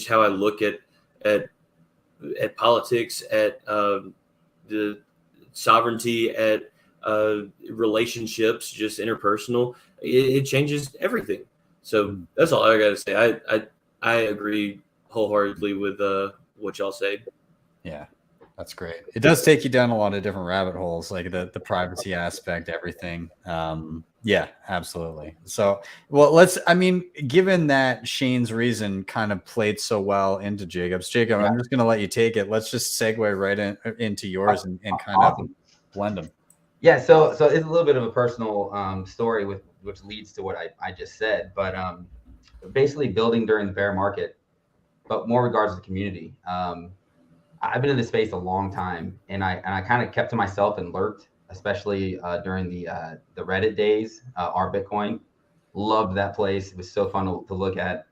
how I look at politics, at the sovereignty, at relationships, just interpersonal. It changes everything. So that's all I got to say. I agree wholeheartedly with what y'all say. Yeah, that's great. It does take you down a lot of different rabbit holes, like the privacy aspect, everything. Yeah, absolutely. So, well, given that Shane's reason kind of played so well into Jacob's, Jacob, I'm just going to let you take it. Let's just segue right into yours and kind of blend them. Yeah, so it's a little bit of a personal story which leads to what I just said, but basically building during the bear market, but more regards to the community. I've been in this space a long time, and I kind of kept to myself and lurked, especially during the Reddit days. Our Bitcoin, loved that place. It was so fun to look at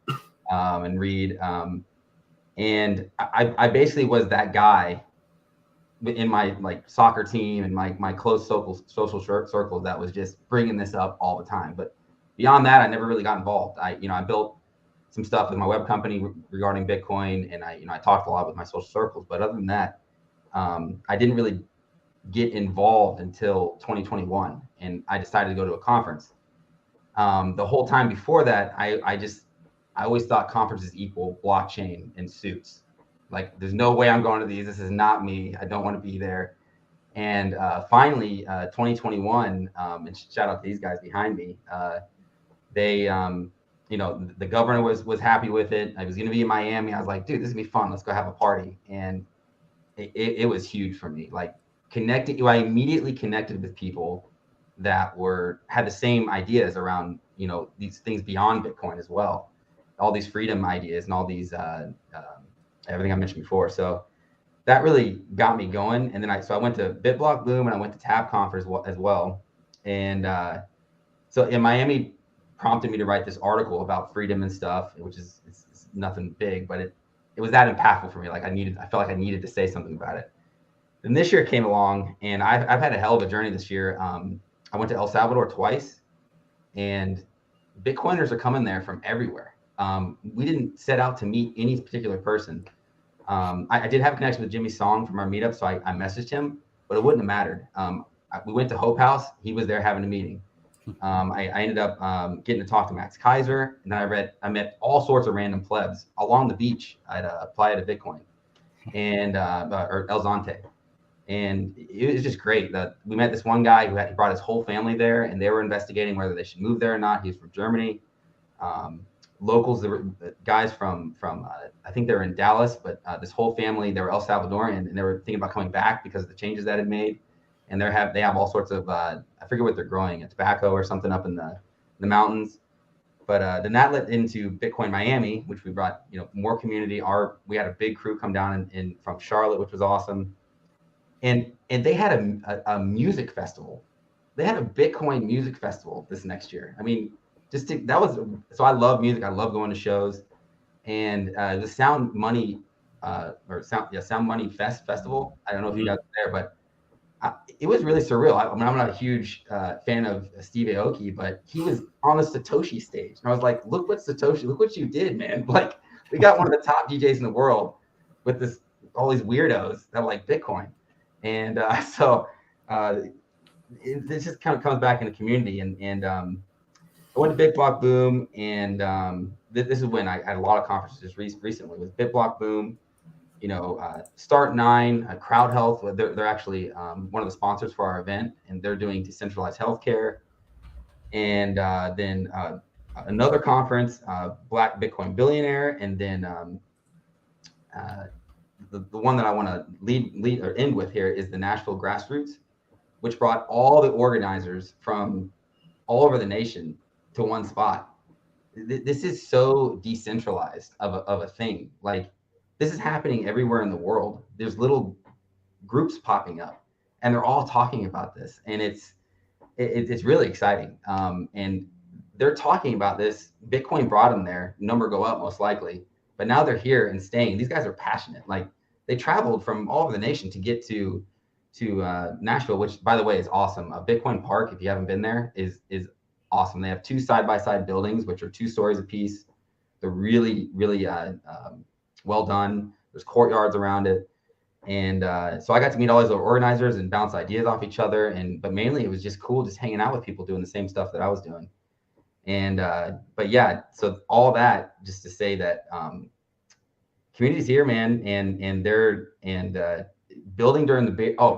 and read. And I basically was that guy in my like soccer team and my close social circles that was just bringing this up all the time. But beyond that, I never really got involved. I built some stuff with my web company regarding Bitcoin, and I talked a lot with my social circles. But other than that, I didn't really get involved until 2021, and I decided to go to a conference. The whole time before that, I always thought conferences equal blockchain and suits. Like, there's no way I'm going to these. This is not me. I don't want to be there. And finally, 2021, and shout out to these guys behind me. They, the governor was happy with it. I was going to be in Miami. I was like, dude, this is gonna be fun. Let's go have a party. And it was huge for me. Like, I immediately connected with people that had the same ideas around, these things beyond Bitcoin as well. All these freedom ideas and all these, everything I mentioned before. So that really got me going. And then I went to BitBlock Boom, and I went to TabConf as well. And so in Miami prompted me to write this article about freedom and stuff, which is it's nothing big, but it was that impactful for me. Like, I felt like I needed to say something about it. Then this year came along, and I've had a hell of a journey this year. I went to El Salvador twice, and Bitcoiners are coming there from everywhere. We didn't set out to meet any particular person. I did have a connection with Jimmy Song from our meetup, so I messaged him, but it wouldn't have mattered. We went to Hope House. He was there having a meeting. I ended up getting to talk to Max Kaiser, and then I met all sorts of random plebs along the beach at Playa de Bitcoin and or El Zonte. And it was just great that we met this one guy who brought his whole family there, and they were investigating whether they should move there or not. He's from Germany. Locals, there were guys from I think they were in Dallas, but this whole family, they were El Salvadorian, and they were thinking about coming back because of the changes that it made. And they have all sorts of I forget what they're growing, tobacco or something up in the mountains. But then that led into Bitcoin Miami, which we brought more community. We had a big crew come down from Charlotte, which was awesome. And they had a music festival. They had a Bitcoin music festival this next year. I mean, so I love music. I love going to shows. And the Sound Money Sound Money Festival. I don't know if you guys were there, but it was really surreal. I'm not a huge fan of Steve Aoki, but he was on the Satoshi stage. And I was like, look what you did, man. Like, we got one of the top DJs in the world with all these weirdos that like Bitcoin. And so this just kind of comes back in the community. And I went to BitBlock Boom, and this is when I had a lot of conferences recently with BitBlock Boom. Start 9, Crowd Health. They're actually one of the sponsors for our event, and they're doing decentralized healthcare. And then another conference, Black Bitcoin Billionaire, and then the one that I want to lead or end with here is the Nashville Grassroots, which brought all the organizers from all over the nation to one spot. this is so decentralized of a thing. Like this is happening everywhere in the world. There's little groups popping up, and they're all talking about this, and it's really exciting. And they're talking about this. Bitcoin brought them there. Number go up most likely, but now they're here and staying. These guys are passionate. Like they traveled from all over the nation to get to Nashville, which by the way is awesome. Bitcoin Park, if you haven't been there, is awesome. They have 2 side-by-side buildings, which are 2 stories apiece. They're really well done. There's courtyards around it. And so I got to meet all these little organizers and bounce ideas off each other. But mainly it was just cool just hanging out with people doing the same stuff that I was doing. And but yeah, so all that just to say that community's here, man, and they're building during the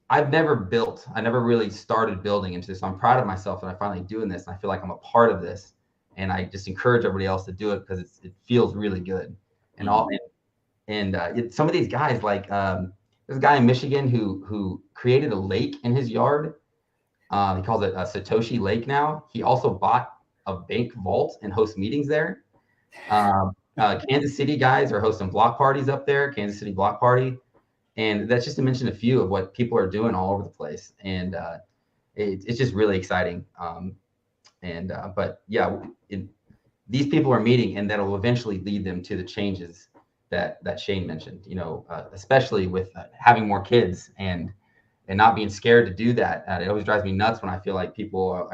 I've never built. I never really started building into this. So I'm proud of myself that I'm finally doing this. And I feel like I'm a part of this. And I just encourage everybody else to do it because it feels really good. And some of these guys, like there's a guy in Michigan who created a lake in his yard. He calls it a Satoshi Lake now. He also bought a bank vault and hosts meetings there. Kansas City guys are hosting block parties up there, Kansas City Block Party. And that's just to mention a few of what people are doing all over the place. And it's just really exciting. But yeah, these people are meeting, and that'll eventually lead them to the changes that Shane mentioned, especially with having more kids and not being scared to do that. It always drives me nuts when I feel like people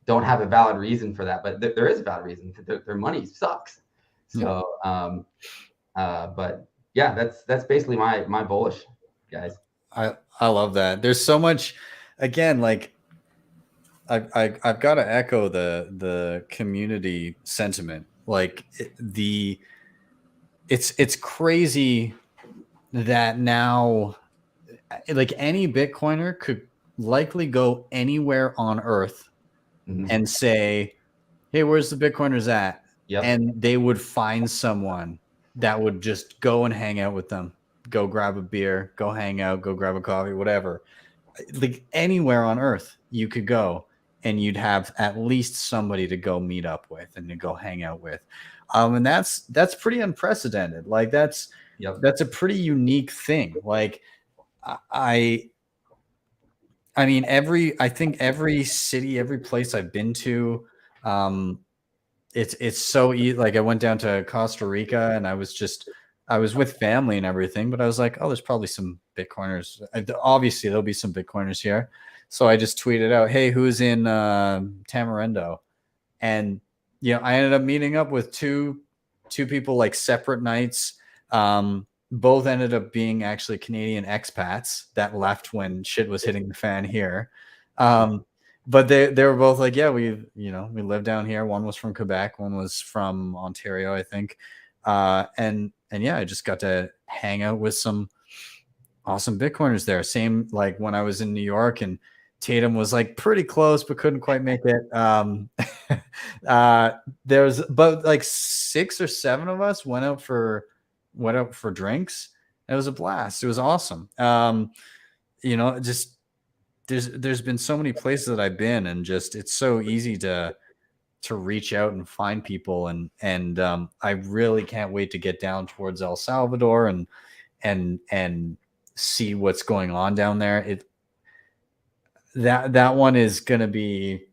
don't have a valid reason for that, but there is a valid reason. Their money sucks. So, but yeah, that's basically my bullish, guys. I love that. There's so much, again, like I've got to echo the community sentiment. Like it's crazy that now, like any Bitcoiner could likely go anywhere on earth and say, hey, where's the Bitcoiners at? Yep. And they would find someone that would just go and hang out with them, go grab a beer, go hang out, go grab a coffee, whatever. Like anywhere on earth you could go and you'd have at least somebody to go meet up with and to go hang out with. And that's pretty unprecedented. Like that's a pretty unique thing. Like I mean, I think every city, every place I've been to, it's so easy. Like I went down to Costa Rica and I was with family and everything, but I was like, oh, there's probably some Bitcoiners. Obviously there'll be some Bitcoiners here. So I just tweeted out, hey, who's in Tamarindo? And I ended up meeting up with two people, like separate nights. Both ended up being actually Canadian expats that left when shit was hitting the fan here. But they were both like, yeah, we live down here. One was from Quebec, one was from Ontario, I think. And yeah, I just got to hang out with some awesome Bitcoiners there. Same like when I was in New York and Tatum was like pretty close, but couldn't quite make it. There's about like 6 or 7 of us went out for drinks. It was a blast. It was awesome. Just there's been so many places that I've been, and just it's so easy to reach out and find people, and I really can't wait to get down towards El Salvador and see what's going on down there. That one is going to be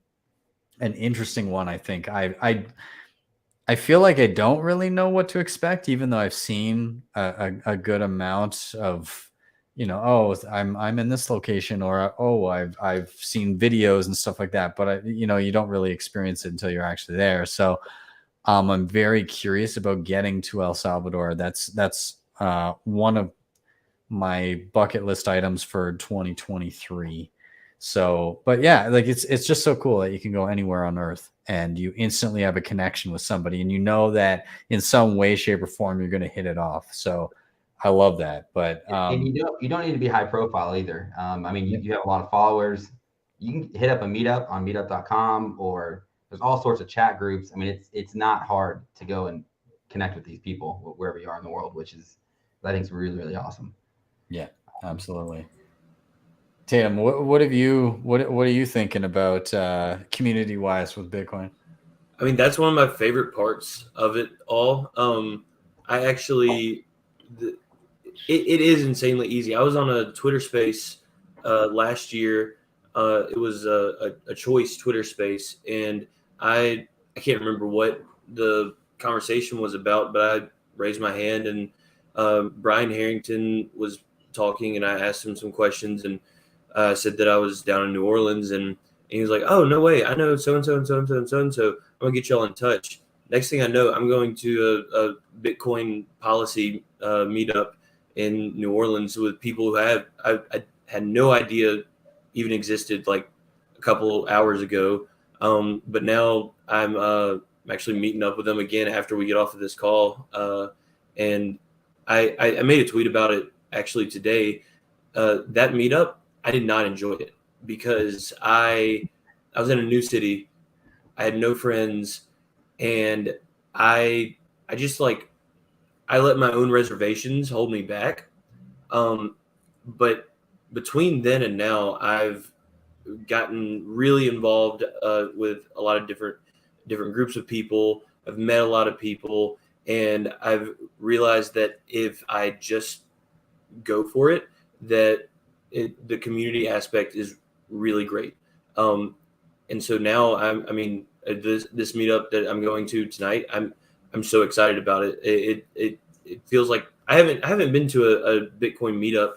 an interesting one. I think I feel like I don't really know what to expect, even though I've seen a good amount of, I'm in this location, or I've seen videos and stuff like that, but you don't really experience it until you're actually there. So I'm very curious about getting to El Salvador. That's one of my bucket list items for 2023. So, but yeah, like it's just so cool that you can go anywhere on earth and you instantly have a connection with somebody, and that in some way, shape, or form you're going to hit it off. So I love that. But and you don't need to be high profile either. I mean, you have a lot of followers. You can hit up a meetup on meetup.com, or there's all sorts of chat groups. I mean, it's not hard to go and connect with these people wherever you are in the world, which is, I think, is really, really awesome. Yeah, absolutely. Tatum, what are you thinking about community wise with Bitcoin? I mean, that's one of my favorite parts of it all. I actually, it is insanely easy. I was on a Twitter space last year. It was a choice Twitter space, and I can't remember what the conversation was about, but I raised my hand, and Brian Harrington was talking, and I asked him some questions, and said that I was down in New Orleans, and he was like, "Oh, no way! I know so and so and so and so and so and so. I'm gonna get y'all in touch." Next thing I know, I'm going to a Bitcoin policy meetup in New Orleans with people who I had no idea even existed like a couple hours ago. But now I'm actually meeting up with them again after we get off of this call. And I made a tweet about it actually today. That meetup, I did not enjoy it because I was in a new city. I had no friends, and I just like I let my own reservations hold me back. But between then and now, I've gotten really involved with a lot of different groups of people. I've met a lot of people, and I've realized that if I just go for it, that the community aspect is really great. And so now I mean, this meetup that I'm going to tonight, I'm so excited about it. It feels like I haven't been to a Bitcoin meetup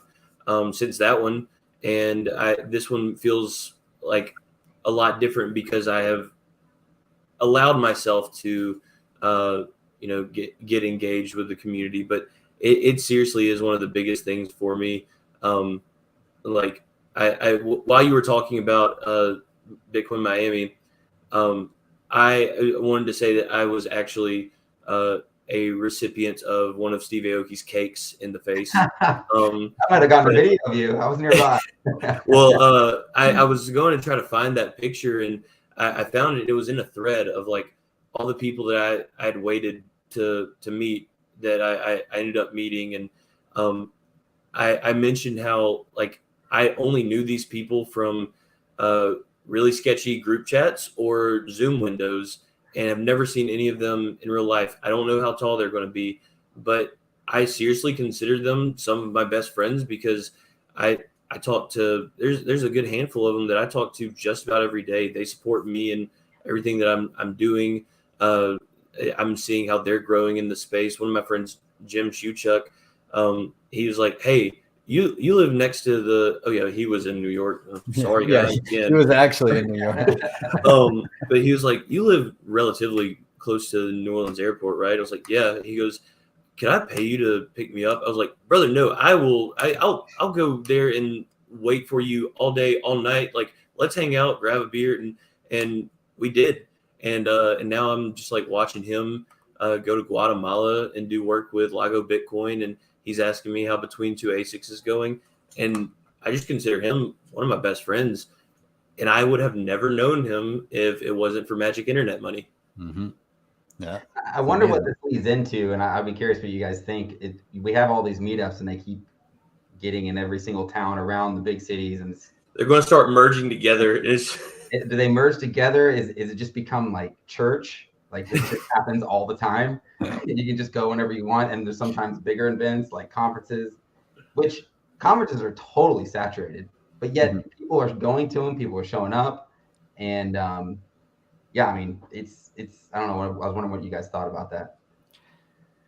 since that one, and this one feels like a lot different because I have allowed myself to get engaged with the community. But it seriously is one of the biggest things for me. Like while you were talking about Bitcoin Miami, I wanted to say that I was actually a recipient of one of Steve Aoki's cakes in the face. I might have gotten a video of you. I was nearby. Well, I was going to try to find that picture, and I found it. It was in a thread of like all the people that I had waited to meet that I ended up meeting, and I mentioned how like I only knew these people from really sketchy group chats or Zoom windows, and I've never seen any of them in real life. I don't know how tall they're going to be, but I seriously consider them some of my best friends because I talk to there's a good handful of them that I talk to just about every day. They support me and everything that I'm doing. I'm seeing how they're growing in the space. One of my friends, Jim Shuchuk, he was like, "Hey, you live next to the." Oh yeah, he was in New York. Sorry, guys. Yeah, he was actually in New York. But he was like, "You live relatively close to the New Orleans airport, right?" I was like, "Yeah." He goes, "Can I pay you to pick me up?" I was like, "Brother, no, I will. I'll go there and wait for you all day, all night. Like, let's hang out, grab a beer." And we did. And now I'm just like watching him go to Guatemala and do work with Lago Bitcoin, and he's asking me how Between Two ASICs is going, and I just consider him one of my best friends. And I would have never known him if it wasn't for Magic Internet Money. Mm-hmm. Yeah. I wonder what this leads into, and I'd be curious what you guys think. We have all these meetups, and they keep getting in every single town around the big cities, and they're going to start merging together. Do they merge together? Is it just become like church? Like this just happens all the time. You can just go whenever you want, and there's sometimes bigger events like conferences, which conferences are totally saturated, but yet people are going to them, people are showing up, and yeah, I mean, it's I don't know. I was wondering what you guys thought about that.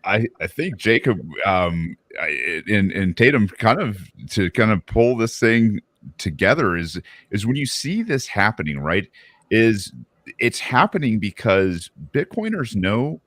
I think Jacob and Tatum kind of pull this thing together is when you see this happening, right? It's happening because Bitcoiners know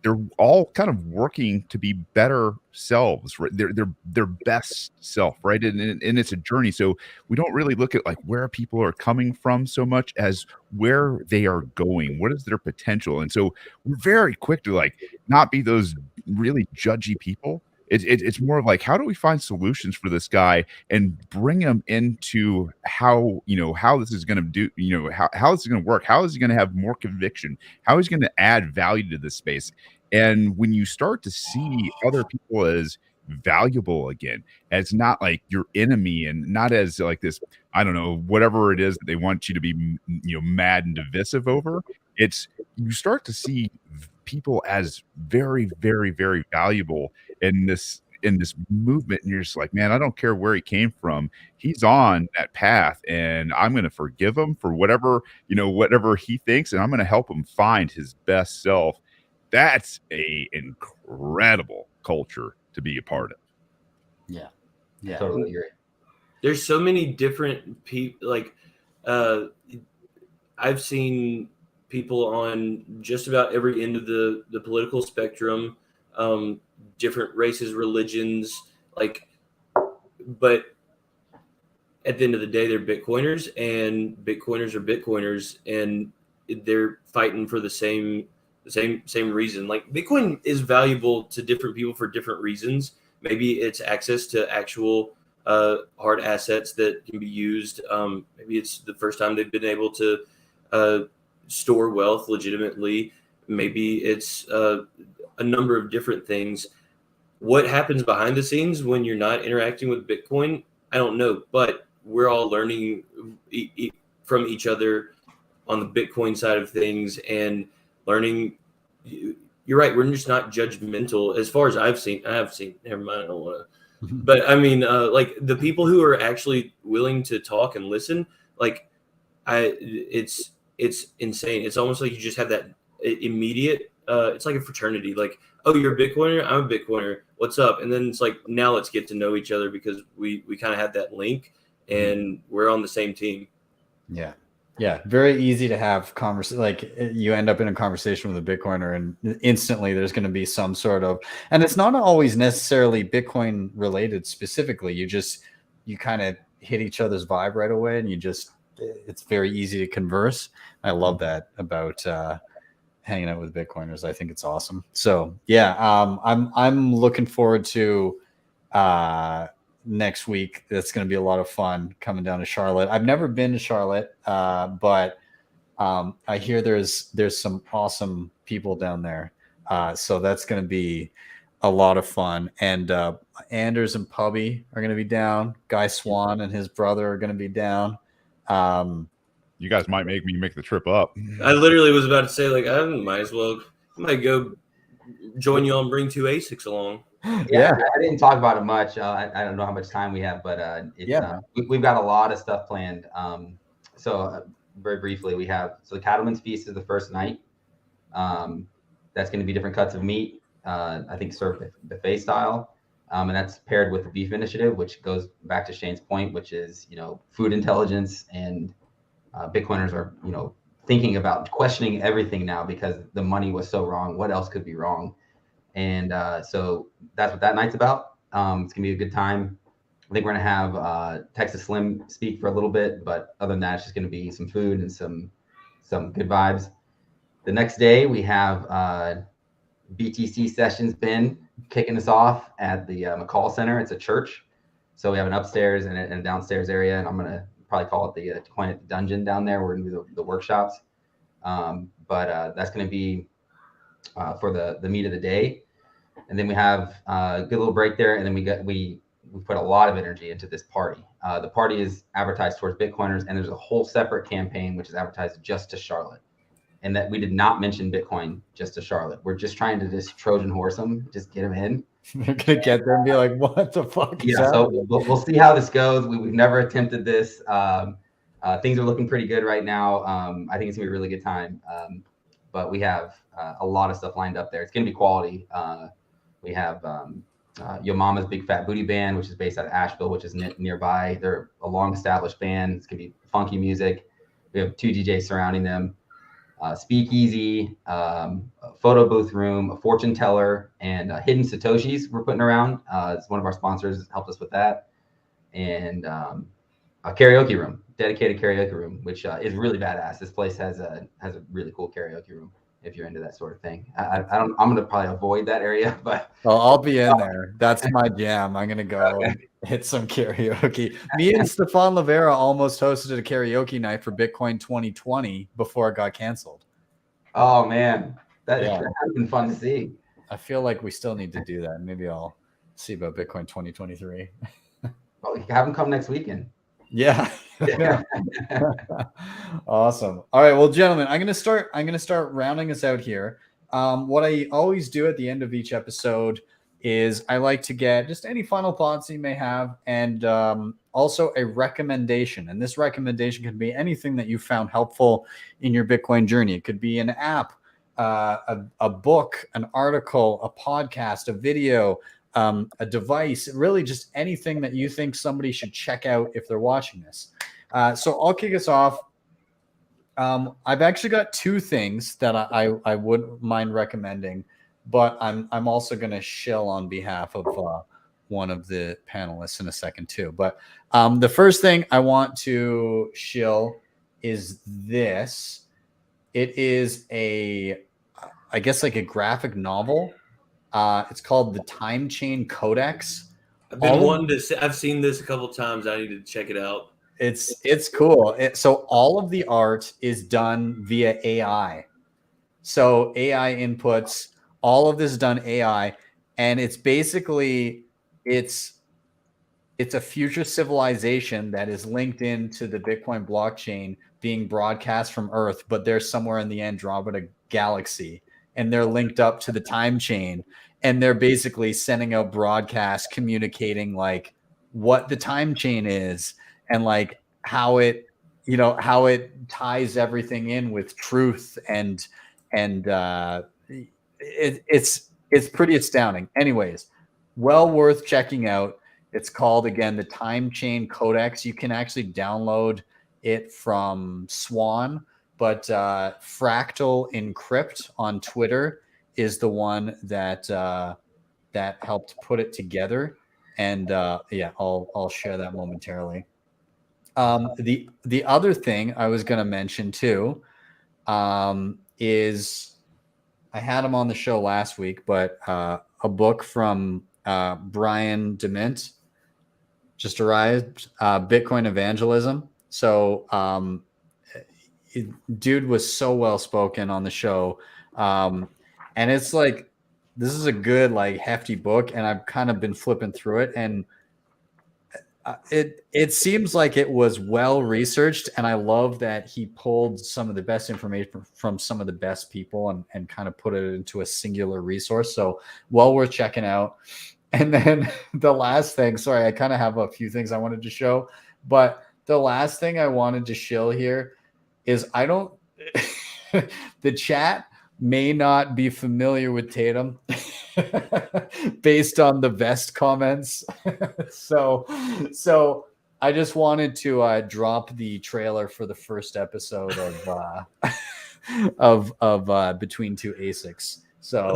they're all kind of working to be better selves, right? Their best self, right? And it's a journey. So we don't really look at like where people are coming from so much as where they are going. What is their potential? And so we're very quick to like not be those really judgy people. It's more of like, how do we find solutions for this guy and bring him into how this is going to do, how this is going to work, how is he going to have more conviction, how he's going to add value to this space. And when you start to see other people as valuable again, as not like your enemy and not as like this, I don't know, whatever it is that they want you to be, mad and divisive over, it's you start to see people as very, very, very valuable in this movement, and you're just like, man, I don't care where he came from, he's on that path, and I'm going to forgive him for whatever, whatever he thinks, and I'm going to help him find his best self. That's a incredible culture to be a part of. Yeah. I totally agree. There's so many different people. Like, I've seen people on just about every end of the political spectrum, different races, religions, like, but at the end of the day, they're Bitcoiners, and Bitcoiners are Bitcoiners, and they're fighting for the same reason. Like, Bitcoin is valuable to different people for different reasons. Maybe it's access to actual hard assets that can be used. Maybe it's the first time they've been able to store wealth legitimately. Maybe it's a number of different things. What happens behind the scenes when you're not interacting with Bitcoin, I don't know, but we're all learning from each other on the Bitcoin side of things and learning. You're right. We're just not judgmental as far as I've seen. Never mind. I don't want to. But I mean, like, the people who are actually willing to talk and listen, like, it's insane. It's almost like you just have that immediate. It's like a fraternity. Like, oh, you're a Bitcoiner. I'm a Bitcoiner. What's up? And then it's like, now let's get to know each other because we kind of have that link and we're on the same team. Yeah. Yeah. Very easy to have conversation. Like, you end up in a conversation with a Bitcoiner and instantly there's going to be some sort of, and it's not always necessarily Bitcoin related specifically. You kind of hit each other's vibe right away, and it's very easy to converse. I love that about hanging out with Bitcoiners. I think it's awesome. So yeah, I'm looking forward to next week. That's going to be a lot of fun coming down to Charlotte. I've never been to Charlotte, but I hear there's some awesome people down there. So that's going to be a lot of fun. And Anders and Pubby are going to be down. Guy Swan and his brother are going to be down. You guys might make me make the trip up. I literally was about to say, like, I might go join you all and bring 2 ASICs along. Yeah, I didn't talk about it much. I don't know how much time we have, but we've got a lot of stuff planned. So very briefly, the Cattleman's Feast is the first night. That's going to be different cuts of meat. I think served buffet style, and that's paired with the Beef Initiative, which goes back to Shane's point, which is food intelligence, and Bitcoiners are thinking about questioning everything now because the money was so wrong. What else could be wrong? And so that's what that night's about. It's gonna be a good time. I think we're gonna have Texas Slim speak for a little bit, but other than that, it's just gonna be some food and some good vibes. The next day we have BTC Sessions Ben kicking us off at the McCall Center. It's a church, so we have an upstairs and a downstairs area, and I'm gonna probably call it the Coin at the Dungeon down there. We're gonna do the workshops, but that's gonna be for the meat of the day. And then we have a good little break there, and then we put a lot of energy into this party. The party is advertised towards Bitcoiners, and there's a whole separate campaign which is advertised just to Charlotte. And that we did not mention Bitcoin just to Charlotte. We're just trying to just Trojan horse them, just get them in. They're gonna get there and be like, "What the fuck?" So we'll see how this goes. We've never attempted this. Things are looking pretty good right now. I think it's gonna be a really good time. But we have a lot of stuff lined up there. It's gonna be quality. We have Yo Mama's Big Fat Booty Band, which is based out of Asheville, which is nearby. They're a long-established band. It's gonna be funky music. We have 2 DJs surrounding them. Speakeasy, photo booth room, a fortune teller, and hidden Satoshis we're putting around. It's one of our sponsors helped us with that. And a karaoke room, dedicated karaoke room, which is really badass. This place has a really cool karaoke room if you're into that sort of thing. I'm going to probably avoid that area, but I'll be in there. That's my jam. I'm going to go and hit some karaoke. Me and Stefan Livera almost hosted a karaoke night for Bitcoin 2020 before it got canceled. Oh man, that has been fun to see. I feel like we still need to do that. Maybe I'll see about Bitcoin 2023. Well, have them come next weekend. Yeah. Awesome. All right, well, gentlemen, I'm gonna start rounding us out here. What I always do at the end of each episode is I like to get just any final thoughts you may have, and also a recommendation. And this recommendation can be anything that you found helpful in your Bitcoin journey. It could be an app, a book, an article, a podcast, a video, a device, really just anything that you think somebody should check out if they're watching this. So I'll kick us off. I've actually got two things that I wouldn't mind recommending, but I'm also going to shill on behalf of one of the panelists in a second too. But the first thing I want to shill is this. It is I guess like a graphic novel. It's called the Time Chain Codex. I've seen this a couple times. I need to check it out. It's cool. So all of the art is done via AI. So AI inputs, all of this is done AI, and it's basically it's a future civilization that is linked into the Bitcoin blockchain being broadcast from Earth, but they're somewhere in the Andromeda galaxy, and they're linked up to the time chain, and they're basically sending out broadcasts communicating like what the time chain is, and like how it ties everything in with truth, and it's pretty astounding. Anyways, well worth checking out. It's called, again, the Time Chain Codex. You can actually download it from Swan, but Fractal Encrypt on Twitter is the one that helped put it together. And yeah, I'll share that momentarily. The other thing I was going to mention too is I had him on the show last week, but a book from Brian DeMint just arrived, Bitcoin Evangelism. So dude was so well spoken on the show, and it's like this is a good, like, hefty book, and I've kind of been flipping through it, and it seems like it was well researched, and I love that he pulled some of the best information from some of the best people and kind of put it into a singular resource. So well worth checking out. And then the last thing, sorry, I kind of have a few things I wanted to show, but the last thing I wanted to shill here is the chat may not be familiar with Tatum based on the vest comments. so I just wanted to drop the trailer for the first episode of Between Two ASICs. So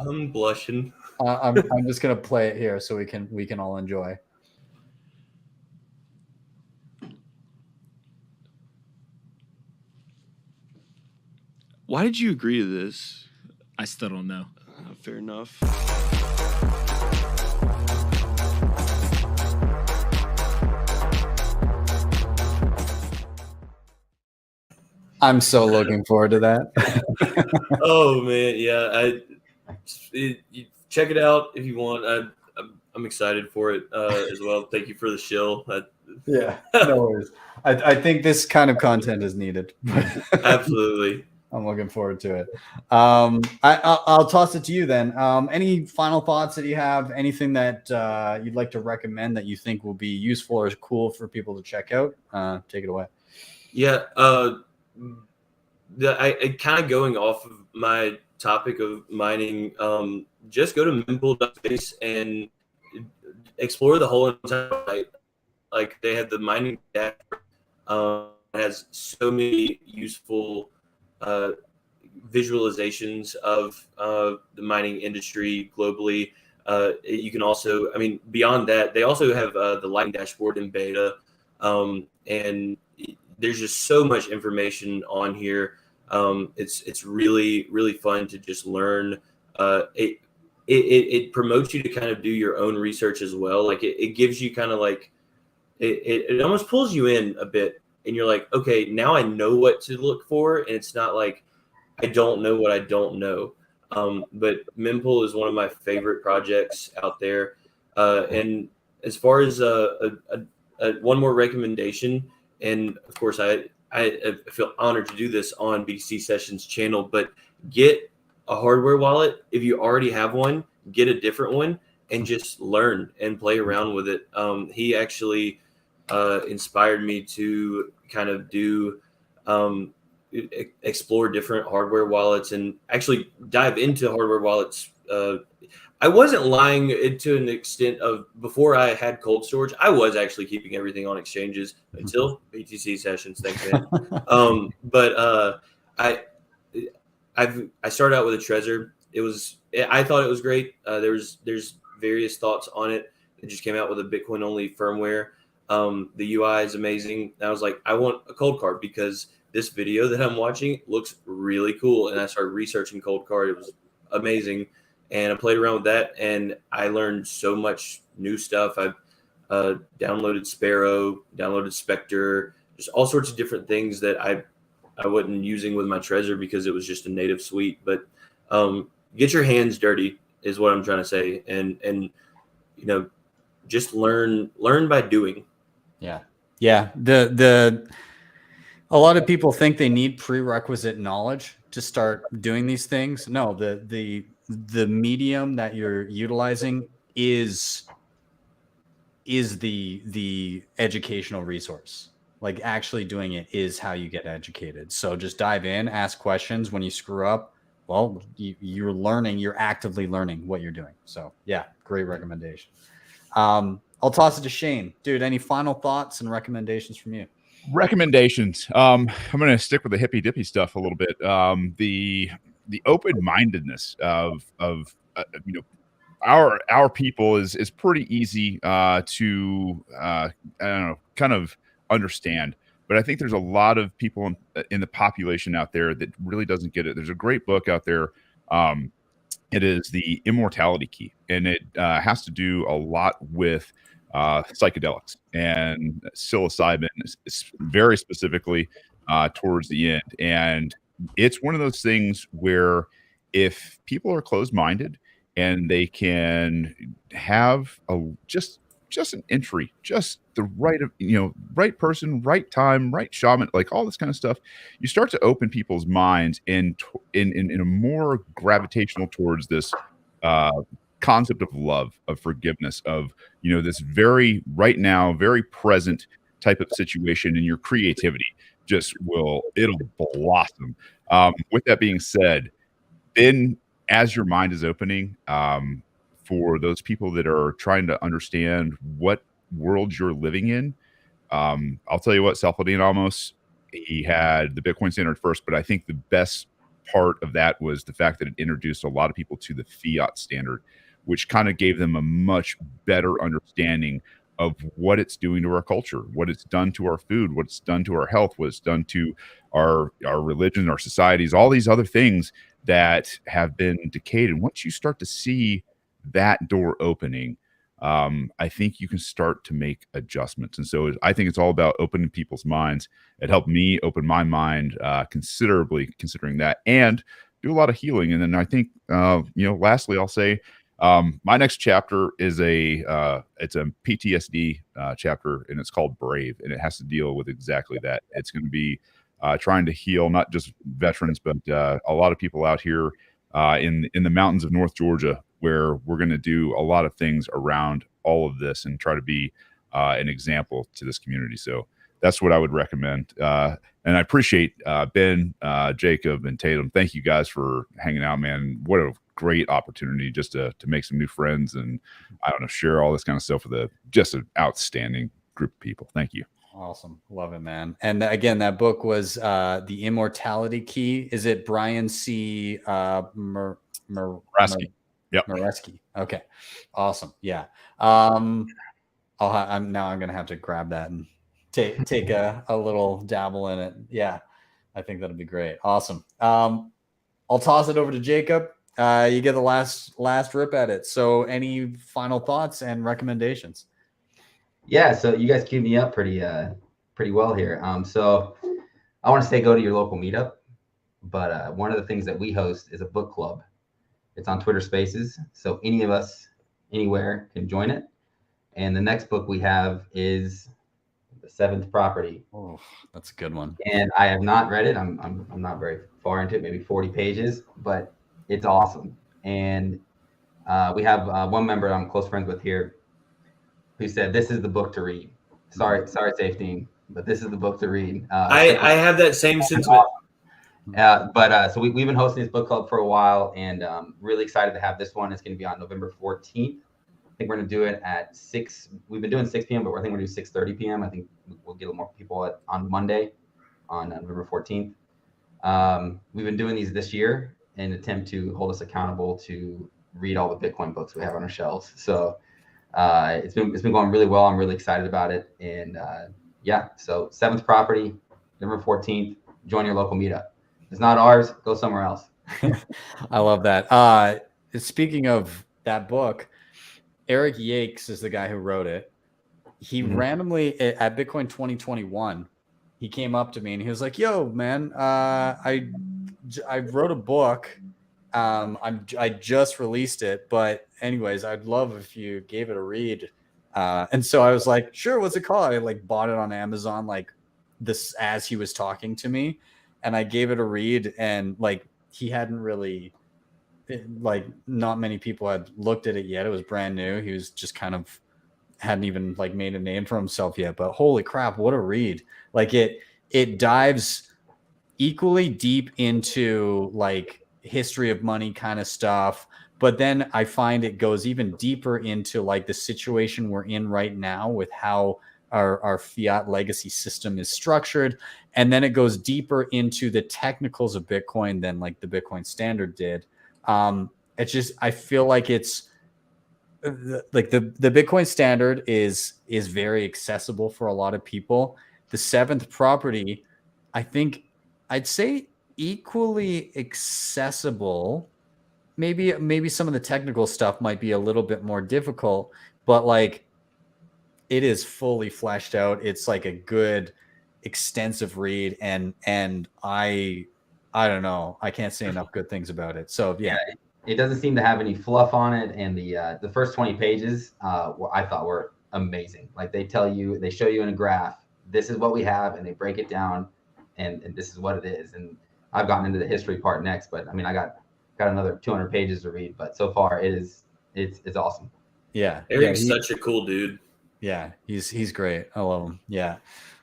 I'm blushing. I'm just gonna play it here so we can all enjoy. Why did you agree to this? I still don't know. Fair enough. I'm so looking forward to that. Oh man, yeah. You check it out if you want. I'm excited for it as well. Thank you for the shill. Yeah, no worries. I think this kind of content is needed. Absolutely. I'm looking forward to it. I'll toss it to you then. Any final thoughts that you have? Anything that you'd like to recommend that you think will be useful or cool for people to check out? Take it away. Yeah. I kind of going off of my topic of mining. Just go to mempool.space and explore the whole entire site. Like, they have the mining dashboard. It has so many useful visualizations of the mining industry globally. You can also, I mean, beyond that, they also have the Lightning dashboard in beta, and there's just so much information on here. It's really, really fun to just learn. It promotes you to kind of do your own research as well. Like, it gives you kind of like it almost pulls you in a bit. And you're like, okay, now I know what to look for. And it's not like I don't know what I don't know. But Mempool is one of my favorite projects out there. And as far as one more recommendation, and of course I feel honored to do this on BTC Sessions channel, but get a hardware wallet. If you already have one, get a different one and just learn and play around with it. He actually inspired me to kind of do explore different hardware wallets and actually dive into hardware wallets. I wasn't lying to an extent of before I had cold storage. I was actually keeping everything on exchanges until BTC Sessions. Thanks, man. But I started out with a Trezor. I thought it was great. There's various thoughts on it. It just came out with a Bitcoin only firmware. The UI is amazing. And I was like, I want a cold card because this video that I'm watching looks really cool. And I started researching cold card. It was amazing. And I played around with that and I learned so much new stuff. I've downloaded Sparrow, downloaded Spectre, just all sorts of different things that I wasn't using with my Trezor because it was just a native suite. But get your hands dirty is what I'm trying to say. And you know, just learn by doing. Yeah. Yeah. A lot of people think they need prerequisite knowledge to start doing these things. No, the medium that you're utilizing is the educational resource. Like actually doing it is how you get educated. So just dive in, ask questions. When you screw up, well, you're learning, you're actively learning what you're doing. So yeah, great recommendation. I'll toss it to Shane. Dude, any final thoughts and recommendations from you? Recommendations. I'm going to stick with the hippy dippy stuff a little bit. The open-mindedness of you know, our people is pretty easy to I don't know, kind of understand. But I think there's a lot of people in the population out there that really doesn't get it. There's a great book out there. It is The Immortality Key, and it has to do a lot with psychedelics and psilocybin, very specifically towards the end. And it's one of those things where if people are closed-minded and they can have just an entry, just the right of, right person, right time, right shaman, like all this kind of stuff, you start to open people's minds in a more gravitational towards this concept of love, of forgiveness, of this very right now, very present type of situation, and your creativity it'll blossom. With that being said, then as your mind is opening, for those people that are trying to understand what world you're living in, I'll tell you what, Self-Ladin Amos, he had the Bitcoin standard first, but I think the best part of that was the fact that it introduced a lot of people to the fiat standard, which kind of gave them a much better understanding of what it's doing to our culture, what it's done to our food, what it's done to our health, what it's done to our religion, our societies, all these other things that have been decayed. And once you start to see that door opening, I think you can start to make adjustments. And so I think it's all about opening people's minds. It helped me open my mind considerably, considering that, and do a lot of healing. And then I think, lastly, I'll say my next chapter is it's a PTSD chapter, and it's called Brave, and it has to deal with exactly that. It's going to be trying to heal not just veterans, but a lot of people out here in the mountains of North Georgia, where we're going to do a lot of things around all of this and try to be an example to this community. So that's what I would recommend. And I appreciate Ben, Jacob, and Tatum. Thank you guys for hanging out, man. What a great opportunity just to make some new friends and, I don't know, share all this kind of stuff with just an outstanding group of people. Thank you. Awesome. Love it, man. And again, that book was The Immortality Key. Is it Brian C. Muraski? Yep. Muraski. Okay. Awesome. Yeah. I'm going to have to grab that and take a little dabble in it. Yeah. I think that'll be great. Awesome. I'll toss it over to Jacob. You get the last rip at it. So any final thoughts and recommendations? Yeah, so you guys queued me up pretty well here. So I want to say go to your local meetup, but one of the things that we host is a book club. It's on Twitter Spaces, so any of us anywhere can join it. And the next book we have is the Seventh Property. Oh, that's a good one. And I have not read it. I'm not very far into it, maybe 40 pages, but it's awesome. And we have one member I'm close friends with here who said this is the book to read. Sorry, Safety, but this is the book to read. I have that same sentiment. So we've been hosting this book club for a while, and really excited to have this one. It's going to be on November 14th. I think we're going to do it at 6. We've been doing 6 p.m., but I think we're going to do 6:30 p.m. I think we'll get a little more people on Monday, on November 14th. We've been doing these this year in an attempt to hold us accountable to read all the Bitcoin books we have on our shelves. So it's been going really well. I'm really excited about it. And so Seventh Property, November 14th. Join your local meetup. If it's not ours, go somewhere else. I love that. Speaking of that book, Eric Yakes is the guy who wrote it. He randomly at Bitcoin 2021, he came up to me and he was like, "Yo, man, I wrote a book. I just released it, but anyways, I'd love if you gave it a read." And so I was like, "Sure, what's it called?" I like bought it on Amazon like this as he was talking to me, and I gave it a read, and like he hadn't really. Like not many people had looked at it yet. It was brand new. He was just kind of hadn't even like made a name for himself yet, but holy crap, what a read. Like it dives equally deep into like history of money kind of stuff, but then I find it goes even deeper into like the situation we're in right now with how our fiat legacy system is structured, and then it goes deeper into the technicals of Bitcoin than like the Bitcoin Standard did. It's just, I feel like it's like the Bitcoin Standard is very accessible for a lot of people. The Seventh Property, I think I'd say equally accessible. Maybe some of the technical stuff might be a little bit more difficult, but like it is fully fleshed out. It's like a good extensive read, and I don't know. I can't say enough good things about it. So yeah, it doesn't seem to have any fluff on it, and the first 20 pages I thought were amazing. Like they show you in a graph, this is what we have, and they break it down, and this is what it is. And I've gotten into the history part next, but I mean I got another 200 pages to read, but so far it's awesome. Yeah, Eric's such a cool dude. Yeah, he's great. I love him. Yeah,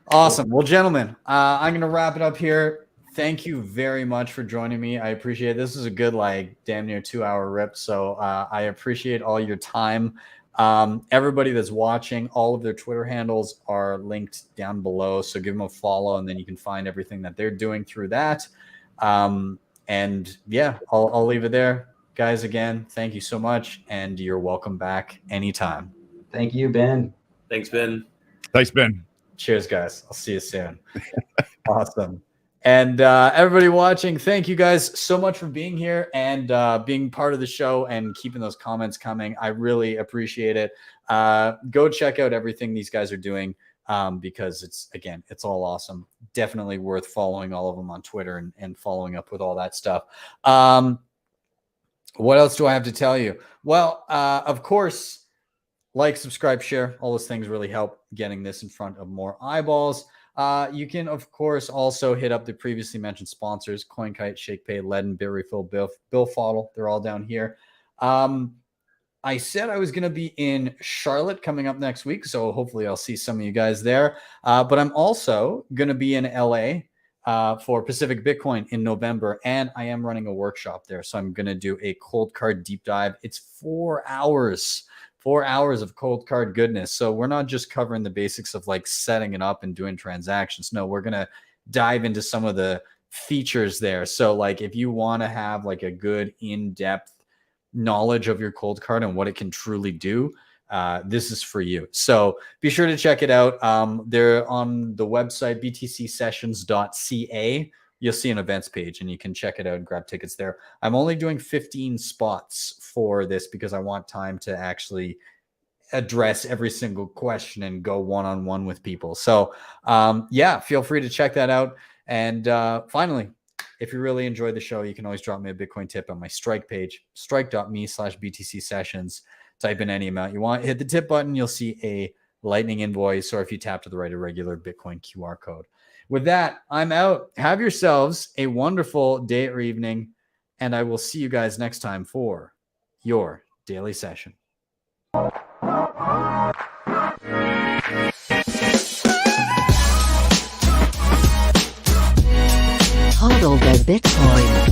awesome. Well, gentlemen, I'm gonna wrap it up here. Thank you very much for joining me. I appreciate it. This is a good, like, damn near 2-hour rip. So I appreciate all your time. Everybody that's watching, all of their Twitter handles are linked down below. So give them a follow, and then you can find everything that they're doing through that. And yeah, I'll leave it there. Guys, again, thank you so much. And you're welcome back anytime. Thank you, Ben. Thanks, Ben. Thanks, Ben. Cheers, guys. I'll see you soon. Awesome. And everybody watching, thank you guys so much for being here and being part of the show and keeping those comments coming. I really appreciate it. Go check out everything these guys are doing because it's all awesome. Definitely worth following all of them on Twitter and following up with all that stuff. What else do I have to tell you? Well, of course, like, subscribe, share. All those things really help getting this in front of more eyeballs. You can, of course, also hit up the previously mentioned sponsors, CoinKite, Shakepay, LEDN, Bitrefill, BillFodl. They're all down here. I said I was going to be in Charlotte coming up next week, so hopefully I'll see some of you guys there. But I'm also going to be in LA for Pacific Bitcoin in November, and I am running a workshop there. So I'm going to do a cold card deep dive. It's 4 hours. 4 hours of cold card goodness. So we're not just covering the basics of like setting it up and doing transactions. No, we're going to dive into some of the features there. So like if you want to have like a good in-depth knowledge of your cold card and what it can truly do, this is for you. So be sure to check it out. They're on the website, btcsessions.ca. You'll see an events page and you can check it out and grab tickets there. I'm only doing 15 spots for this because I want time to actually address every single question and go one-on-one with people. So yeah, feel free to check that out. And finally, if you really enjoyed the show, you can always drop me a Bitcoin tip on my Strike page, strike.me/BTC sessions. Type in any amount you want, hit the tip button. You'll see a Lightning invoice, or if you tap to the right, a regular Bitcoin QR code. With that, I'm out. Have yourselves a wonderful day or evening, and I will see you guys next time for your daily session. HODL the Bitcoin.